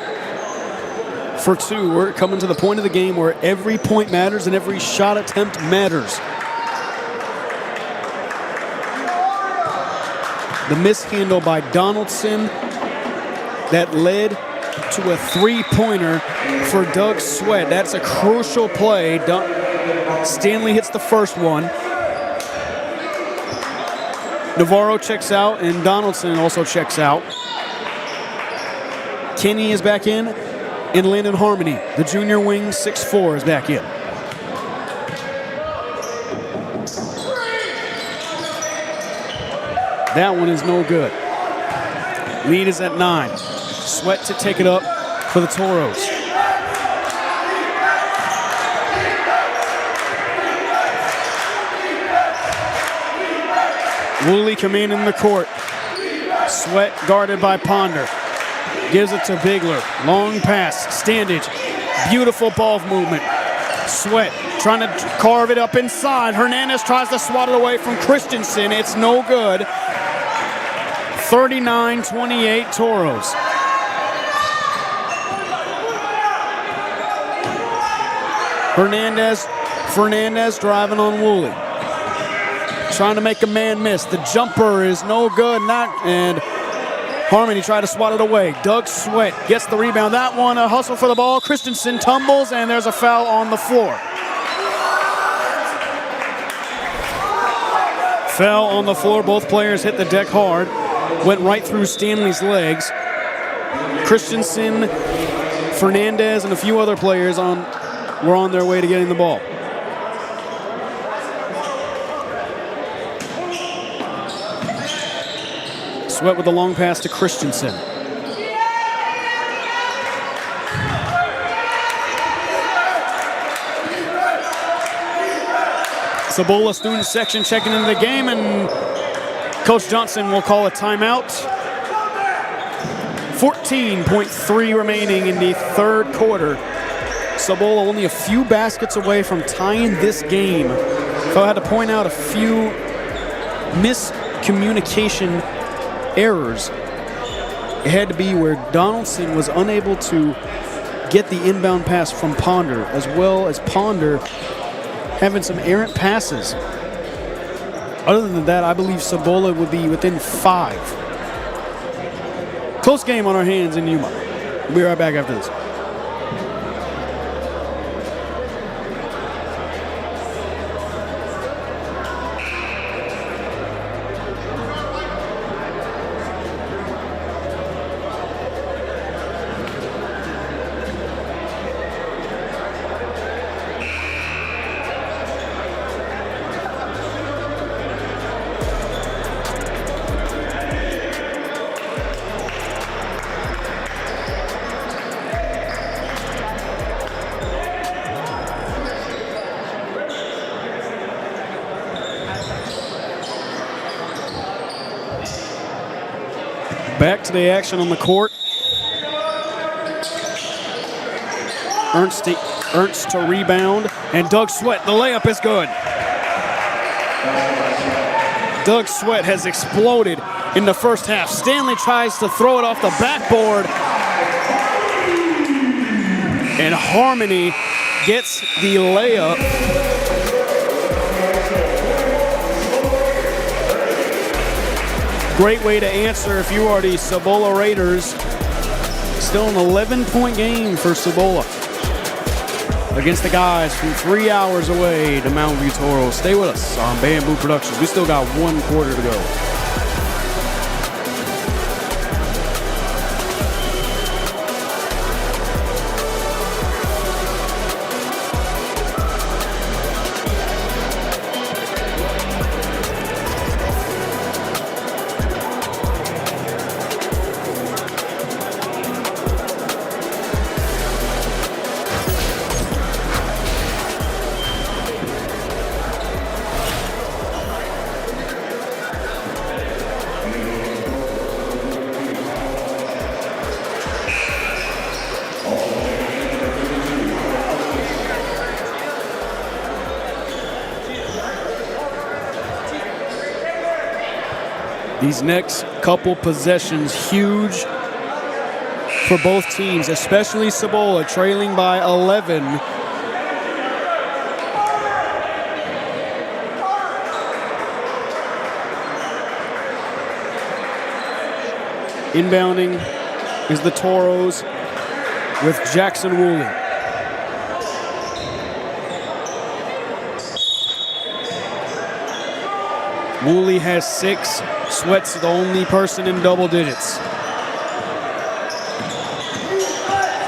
for 2. We're coming to the point of the game where every point matters and every shot attempt matters. The mishandle by Donaldson that led to a 3-pointer for Doug Sweat. That's a crucial play. Stanley hits the first one. Navarro checks out, and Donaldson also checks out. Kenny is back in, and Landon Harmony, the junior wing, 6'4", is back in. That one is no good. Lead is at 9. Sweat to take it up for the Toros. Woolley commanding the court. Sweat guarded by Ponder. Gives it to Bigler. Long pass. Standage. Beautiful ball movement. Sweat trying to carve it up inside. Hernandez tries to swat it away from Christensen. It's no good. 39-28 Toros. Fernandez driving on Woolley. Trying to make a man miss. The jumper is no good. And Harmony tried to swat it away. Doug Sweat gets the rebound. That one, a hustle for the ball. Christensen tumbles, and there's a foul on the floor. Foul on the floor. Both players hit the deck hard. Went right through Stanley's legs. Christensen, Fernandez, and a few other players were on their way to getting the ball. Sweat with a long pass to Christensen. Cibola student section checking into the game, and Coach Johnson will call a timeout. 14.3 remaining in the third quarter. Cibola only a few baskets away from tying this game. If I had to point out a few miscommunication errors, it had to be where Donaldson was unable to get the inbound pass from Ponder, as well as Ponder having some errant passes. Other than that, I believe Cibola would be within 5. Close game on our hands in Yuma. We'll be right back after this. Back to the action on the court. Ernst to rebound, and Doug Sweat, the layup is good. Doug Sweat has exploded in the first half. Stanley tries to throw it off the backboard, and Harmony gets the layup. Great way to answer if you are the Cibola Raiders. Still an 11-point game for Cibola against the guys from 3 hours away to Mountain View Toros. Stay with us on Bamboo Productions. We still got 1 quarter to go. These next couple possessions, huge for both teams, especially Cibola, trailing by 11. Inbounding is the Toros with Jackson Woolley. Woolley has 6. Sweat's the only person in double digits.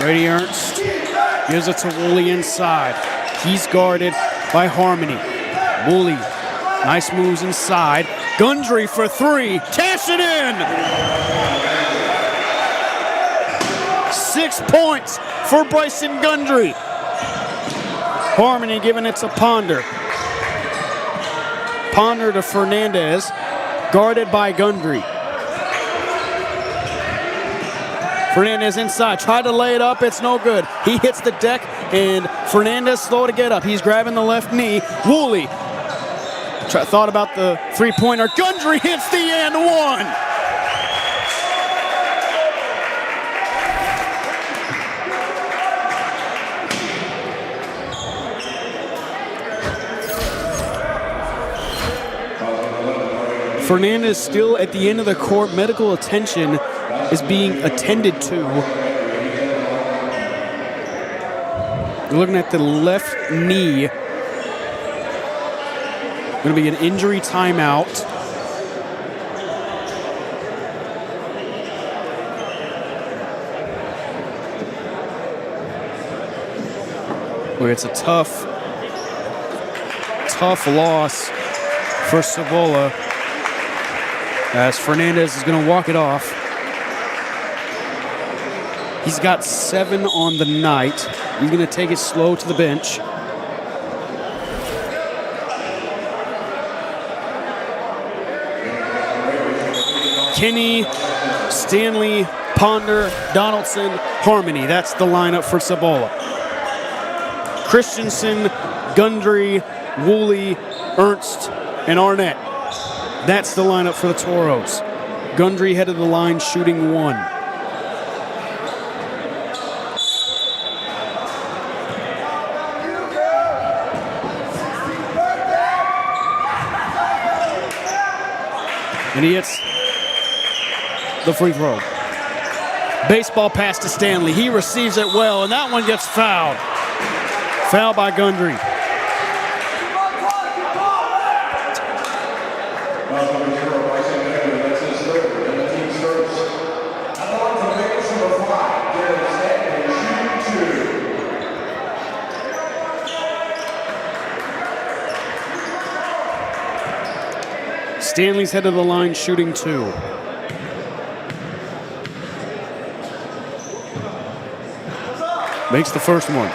Brady Ernst gives it to Woolley inside. He's guarded by Harmony. Woolley, nice moves inside. Gundry for 3, cash it in! 6 points for Bryson Gundry. Harmony giving it to Ponder. Ponder to Fernandez, guarded by Gundry. Fernandez inside, tried to lay it up, it's no good. He hits the deck, and Fernandez slow to get up. He's grabbing the left knee. Woolley thought about the three-pointer. Gundry hits the and one. Fernandez still at the end of the court. Medical attention is being attended to. You're looking at the left knee. Going to be an injury timeout. Well, it's a tough loss for Cibola, as Fernandez is going to walk it off. He's got 7 on the night. He's going to take it slow to the bench. Kenny, Stanley, Ponder, Donaldson, Harmony. That's the lineup for Cibola. Christensen, Gundry, Woolley, Ernst, and Arnett. That's the lineup for the Toros. Gundry headed the line shooting 1. And he hits the free throw. Baseball pass to Stanley. He receives it well, and that one gets fouled. Foul by Gundry. Stanley's head of the line shooting 2. Makes the first one.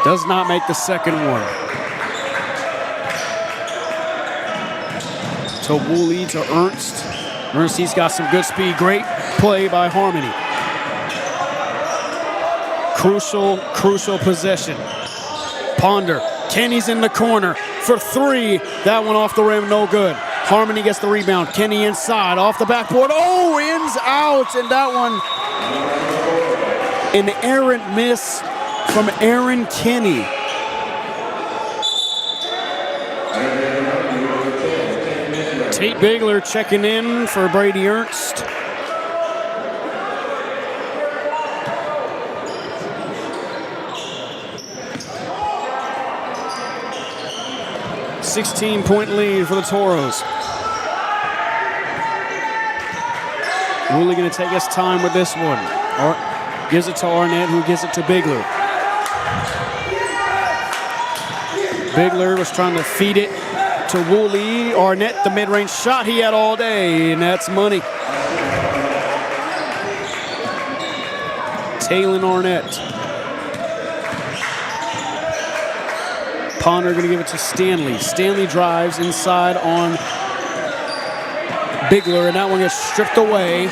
Does not make the second one. So Woolley to Ernst. Ernst, he's got some good speed. Great play by Harmony. Crucial possession. Ponder. Kenny's in the corner for three. That one off the rim, no good. Harmony gets the rebound. Kenny inside, off the backboard. Oh, ins out. And that one, an errant miss from Aaron Kenny. Tate Bigler checking in for Brady Ernst. $16-point lead for the Toros. Woolley going to take his time with this one. Gives it to Arnett, who gives it to Bigler. Bigler was trying to feed it to Woolley. Arnett, the mid-range shot he had all day, and that's money. Taylor Arnett. Ponder going to give it to Stanley. Stanley drives inside on Bigler, and that one gets stripped away.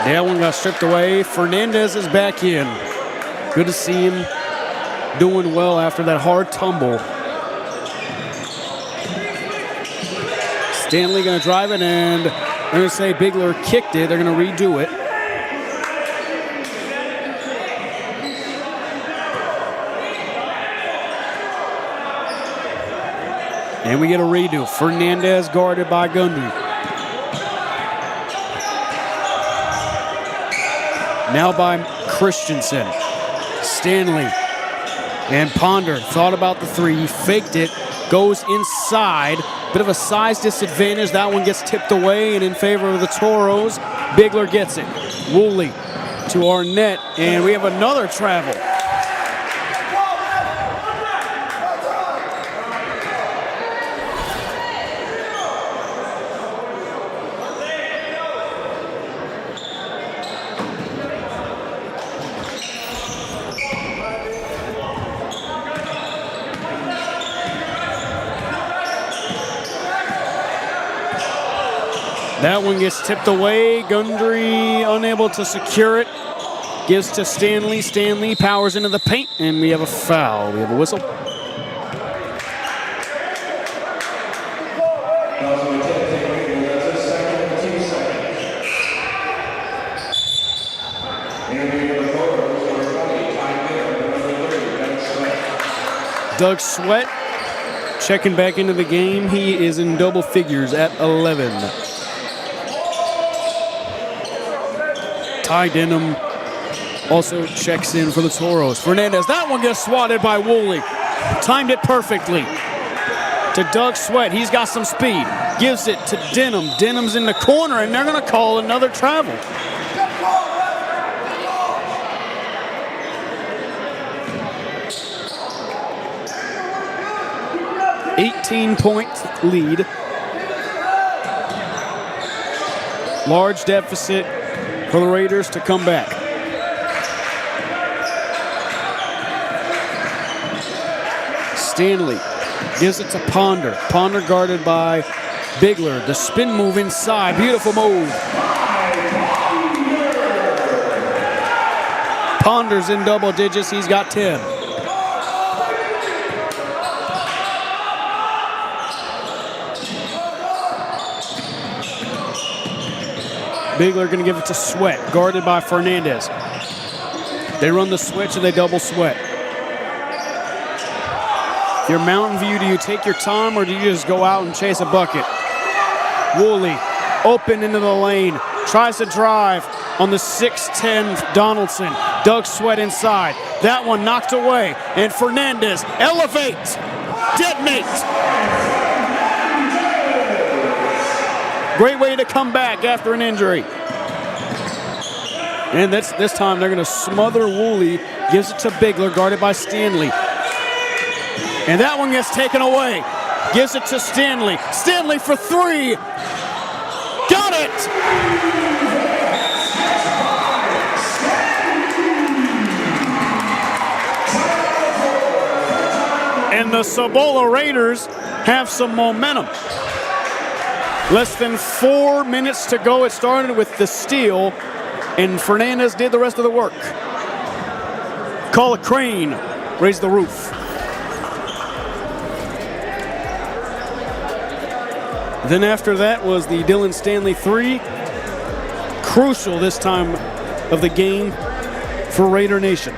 That one got stripped away. Fernandez is back in. Good to see him doing well after that hard tumble. Stanley going to drive it, and they're going to say Bigler kicked it. They're going to redo it. And we get a redo. Fernandez guarded by Gundry. Now by Christensen. Stanley and Ponder thought about the three, faked it, goes inside. Bit of a size disadvantage. That one gets tipped away and in favor of the Toros. Bigler gets it. Woolley to Arnett, and we have another travel. That one gets tipped away. Gundry unable to secure it. Gives to Stanley. Stanley powers into the paint, and we have a foul. We have a whistle. Doug Sweat checking back into the game. He is in double figures at 11. Ty Denham also checks in for the Toros. Fernandez, that one gets swatted by Woolley. Timed it perfectly to Doug Sweat. He's got some speed. Gives it to Denham. Denham's in the corner, and they're going to call another travel. $18-point lead. Large deficit for the Raiders to come back. Stanley gives it to Ponder. Ponder guarded by Bigler. The spin move inside. Beautiful move. Ponder's in double digits. He's got 10. Bigler going to give it to Sweat, guarded by Fernandez. They run the switch and they double Sweat. If you're Mountain View, do you take your time or do you just go out and chase a bucket? Woolley open into the lane, tries to drive on the 6'10 Donaldson. Doug Sweat inside. That one knocked away, and Fernandez elevates, detonates. Great way to come back after an injury. And this time they're going to smother Woolley. Gives it to Bigler, guarded by Stanley. And that one gets taken away. Gives it to Stanley. Stanley for three. Got it! the Cibola Raiders have some momentum. Less than 4 minutes to go. It started with the steal, and Fernandez did the rest of the work. Call a crane, raise the roof. Then after that was the Dylan Stanley 3. Crucial this time of the game for Raider Nation.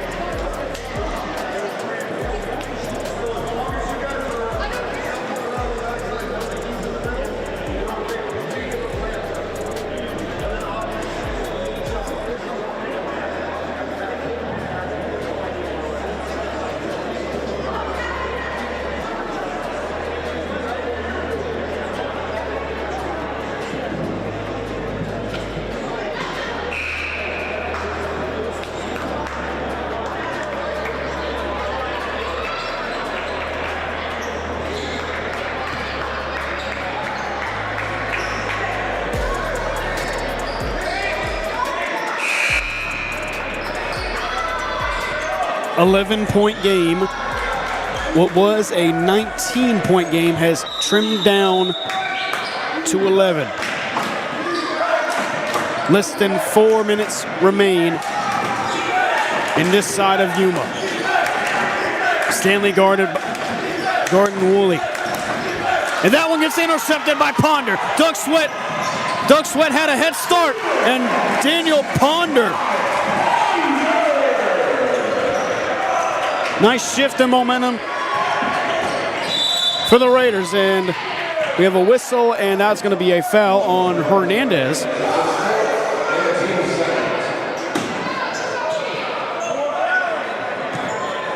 .11 game. What was a 19-point game has trimmed down to 11. Less than 4 minutes remain in this side of Yuma. Stanley guarded Gordon Woolley. And that one gets intercepted by Ponder. Doug Sweat had a head start, and Daniel Ponder. Nice shift in momentum for the Raiders, and we have a whistle, and that's going to be a foul on Hernandez.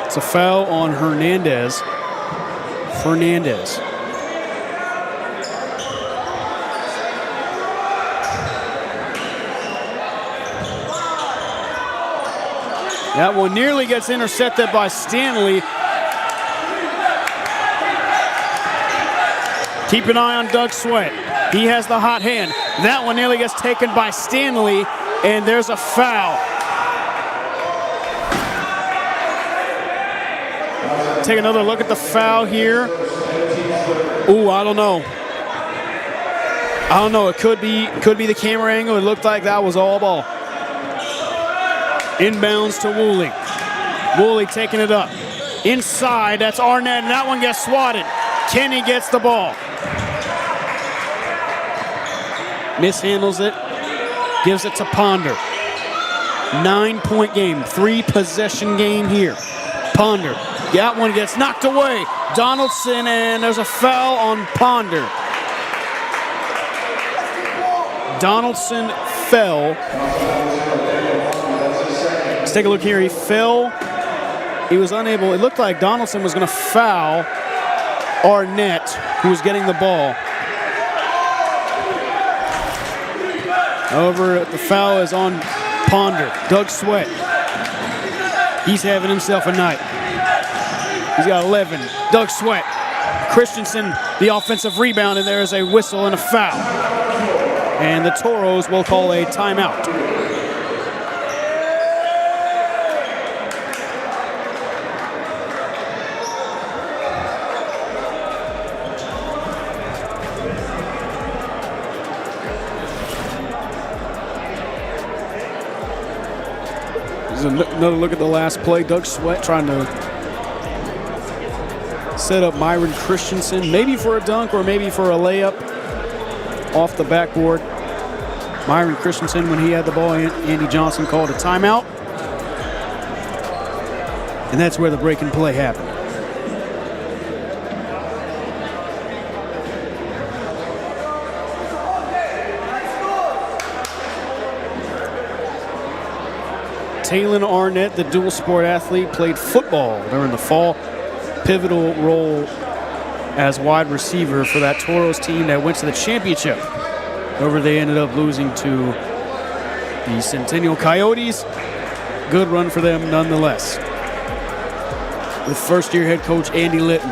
It's a foul on Hernandez. That one nearly gets intercepted by Stanley. Keep an eye on Doug Sweat. He has the hot hand. That one nearly gets taken by Stanley, and there's a foul. Take another look at the foul here. Ooh, I don't know. It could be the camera angle. It looked like that was all ball. Inbounds to Woolley. Woolley taking it up. Inside, that's Arnett, and that one gets swatted. Kenny gets the ball. Mishandles it. Gives it to Ponder. 9-point game. 3-possession game here. Ponder. That one gets knocked away. Donaldson, and there's a foul on Ponder. Donaldson fell. Let's take a look here. He fell. He was unable. It looked like Donaldson was going to foul Arnett, who was getting the ball. However, the foul is on Ponder. Doug Sweat. He's having himself a night. He's got 11. Doug Sweat. Christensen, the offensive rebound, and there is a whistle and a foul. And the Toros will call a timeout. Another look at the last play. Doug Sweat trying to set up Myron Christensen, maybe for a dunk or maybe for a layup off the backboard. Myron Christensen, when he had the ball, Andy Johnson called a timeout. And that's where the break and play happened. Taylon Arnett, the dual sport athlete, played football during the fall. Pivotal role as wide receiver for that Toros team that went to the championship. However, they ended up losing to the Centennial Coyotes. Good run for them nonetheless. With first-year head coach Andy Litton.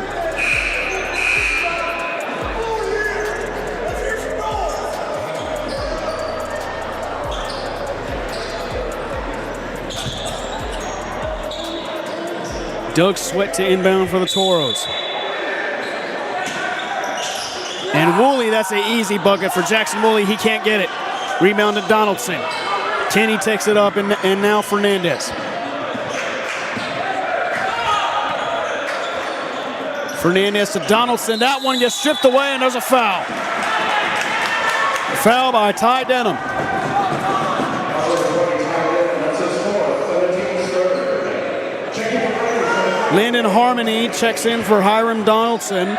Doug Sweat to inbound for the Toros. And Woolley, that's an easy bucket for Jackson Woolley. He can't get it. Rebound to Donaldson. Kenny takes it up, and now Fernandez. Fernandez to Donaldson. That one gets stripped away, and there's a foul. Foul by Ty Denham. Landon Harmony checks in for Hiram Donaldson.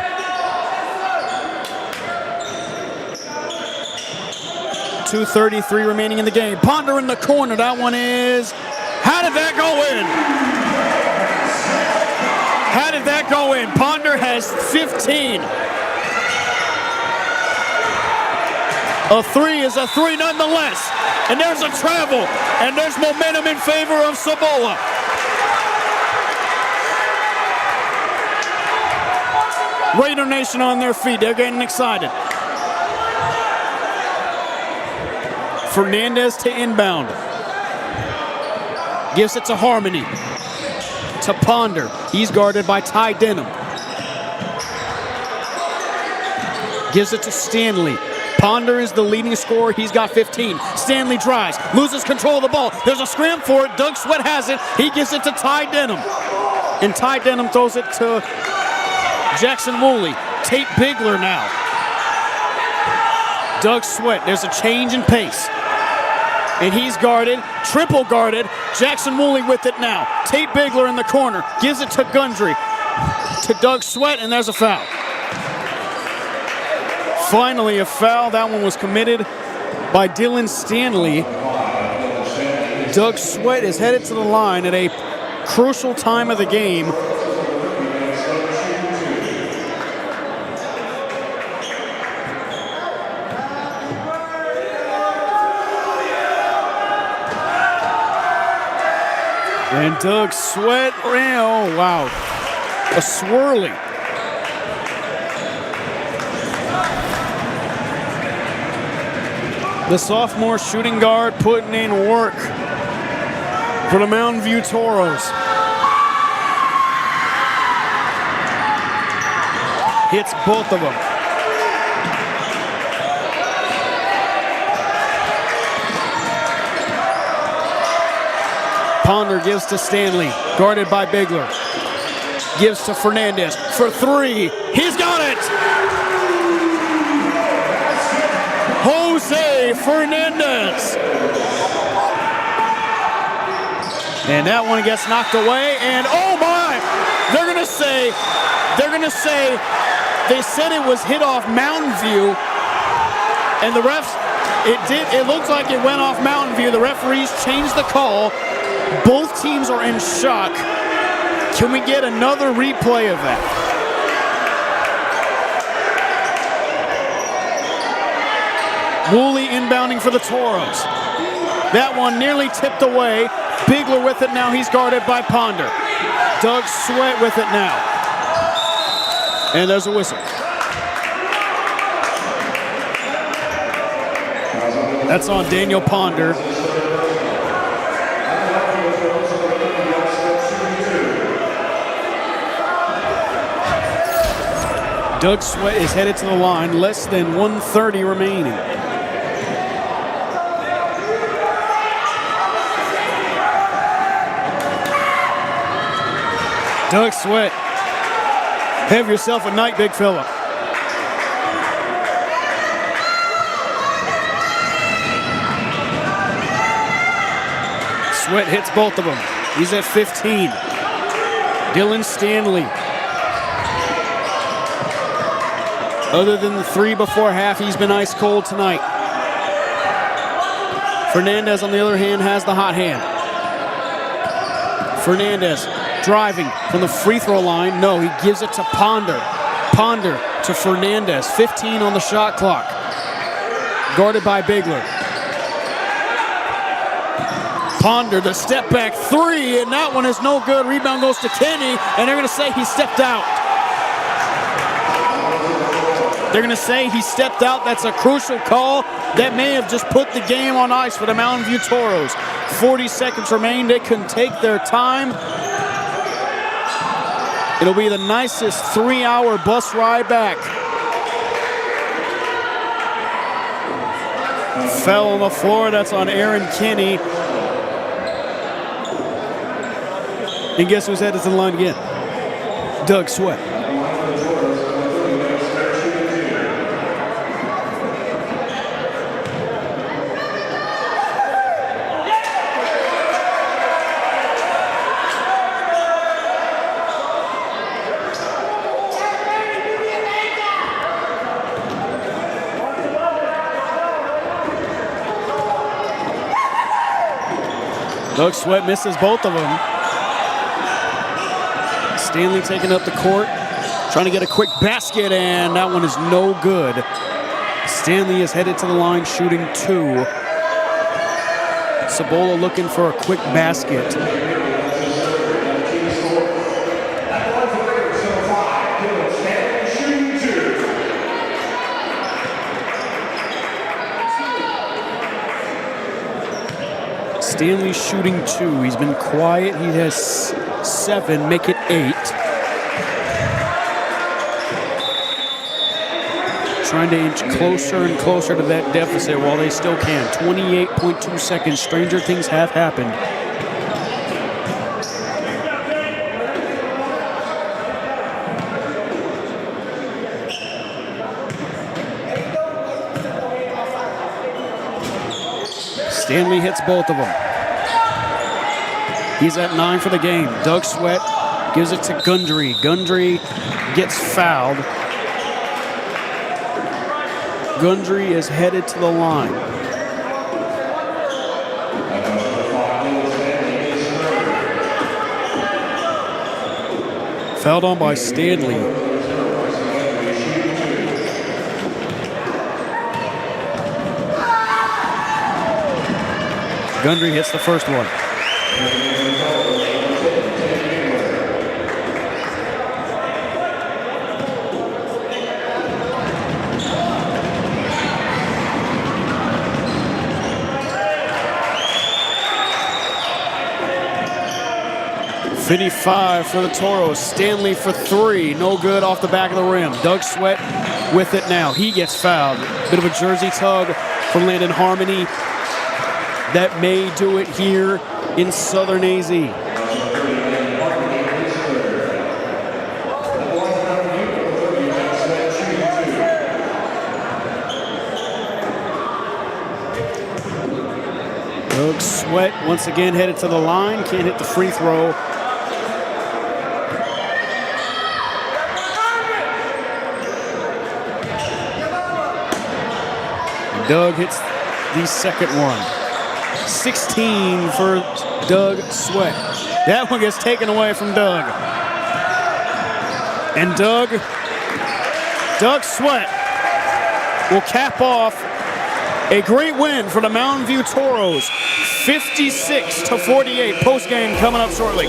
.233 remaining in the game. Ponder in the corner. That one is... How did that go in? How did that go in? Ponder has 15. A three is a three nonetheless. And there's a travel. And there's momentum in favor of Cibola. Raider Nation on their feet. They're getting excited. Fernandez to inbound. Gives it to Harmony. To Ponder. He's guarded by Ty Denham. Gives it to Stanley. Ponder is the leading scorer. He's got 15. Stanley drives. Loses control of the ball. There's a scram for it. Doug Sweat has it. He gives it to Ty Denham. And Ty Denham throws it to Jackson Woolley. Tate Bigler now. Doug Sweat. There's a change in pace. And he's guarded, triple guarded. Jackson Woolley with it now. Tate Bigler in the corner. Gives it to Gundry. To Doug Sweat, and there's a foul. Finally a foul. That one was committed by Dylan Stanley. Doug Sweat is headed to the line at a crucial time of the game. And Doug Sweat, oh wow, a swirly. The sophomore shooting guard putting in work for the Mountain View Toros. Hits both of them. Ponder gives to Stanley, guarded by Bigler. Gives to Fernandez for three. He's got it! Jose Fernandez. And that one gets knocked away, and oh my! They're gonna say they said it was hit off Mountain View, and the refs, it looked like it went off Mountain View. The referees changed the call. Both teams are in shock. Can we get another replay of that? Woolley inbounding for the Toros. That one nearly tipped away. Bigler with it now. He's guarded by Ponder. Doug Sweat with it now. And there's a whistle. That's on Daniel Ponder. Doug Sweat is headed to the line, less than 1:30 remaining. Doug Sweat, have yourself a night, big fella. Sweat hits both of them. He's at 15. Dylan Stanley. Other than the three before half, he's been ice cold tonight. Fernandez, on the other hand, has the hot hand. Fernandez driving from the free throw line. No, he gives it to Ponder. Ponder to Fernandez. 15 on the shot clock. Guarded by Bigler. Ponder, the step back three, and that one is no good. Rebound goes to Kenny, and they're going to say he stepped out. They're going to say he stepped out. That's a crucial call. That may have just put the game on ice for the Mountain View Toros. 40 seconds remain. They can take their time. It'll be the nicest 3-hour bus ride back. Fell on the floor. That's on Aaron Kinney. And guess who's headed to the line again? Doug Sweat. Doug Sweat misses both of them. Stanley taking up the court, trying to get a quick basket, and that one is no good. Stanley is headed to the line shooting 2. Cibola looking for a quick basket. Stanley shooting 2. He's been quiet. He has 7, make it 8. Trying to inch closer and closer to that deficit while they still can. 28.2 seconds. Stranger things have happened. Stanley hits both of them. He's at 9 for the game. Doug Sweat gives it to Gundry. Gundry gets fouled. Gundry is headed to the line. Fouled on by Stanley. Gundry hits the first one. 55 for the Toros. Stanley for 3. No good off the back of the rim. Doug Sweat with it now. He gets fouled. Bit of a jersey tug from Landon Harmony. That may do it here in Southern AZ. Doug Sweat once again headed to the line. Can't hit the free throw. Doug hits the second one. 16 for Doug Sweat. That one gets taken away from Doug. And Doug Sweat will cap off a great win for the Mountain View Toros. 56-48. Post-game coming up shortly.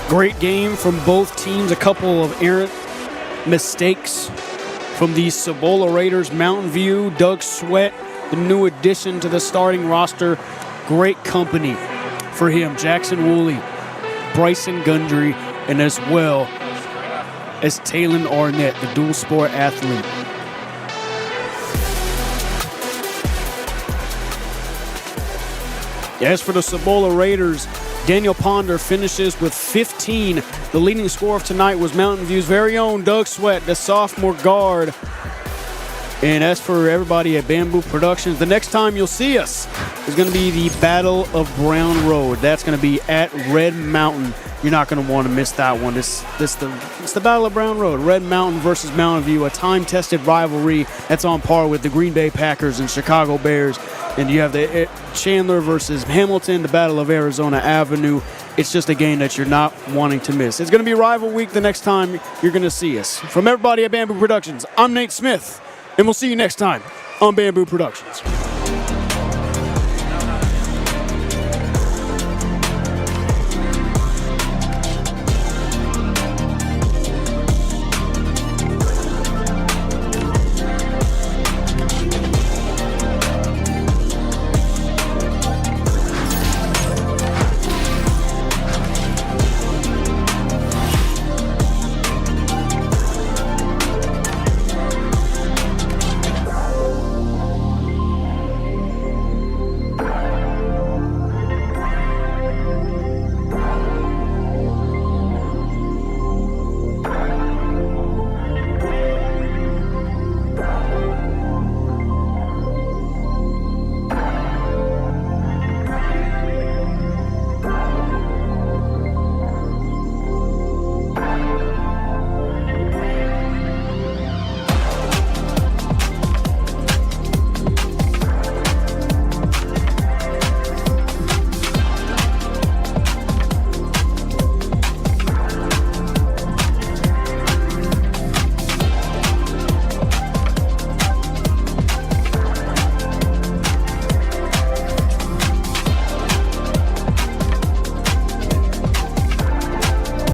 Great game from both teams. A couple of errant mistakes from the Cibola Raiders. Mountain View, Doug Sweat, the new addition to the starting roster. Great company for him. Jackson Woolley, Bryson Gundry, and as well as Talon Arnett, the dual sport athlete. As for the Cibola Raiders, Daniel Ponder finishes with 15. The leading scorer of tonight was Mountain View's very own Doug Sweat, the sophomore guard. And as for everybody at Bamboo Productions, the next time you'll see us is going to be the Battle of Brown Road. That's going to be at Red Mountain. You're not going to want to miss that one. It's the Battle of Brown Road. Red Mountain versus Mountain View, a time-tested rivalry that's on par with the Green Bay Packers and Chicago Bears. And you have the Chandler versus Hamilton, the Battle of Arizona Avenue. It's just a game that you're not wanting to miss. It's going to be Rival Week the next time you're going to see us. From everybody at Bamboo Productions, I'm Nate Smith, and we'll see you next time on Bamboo Productions.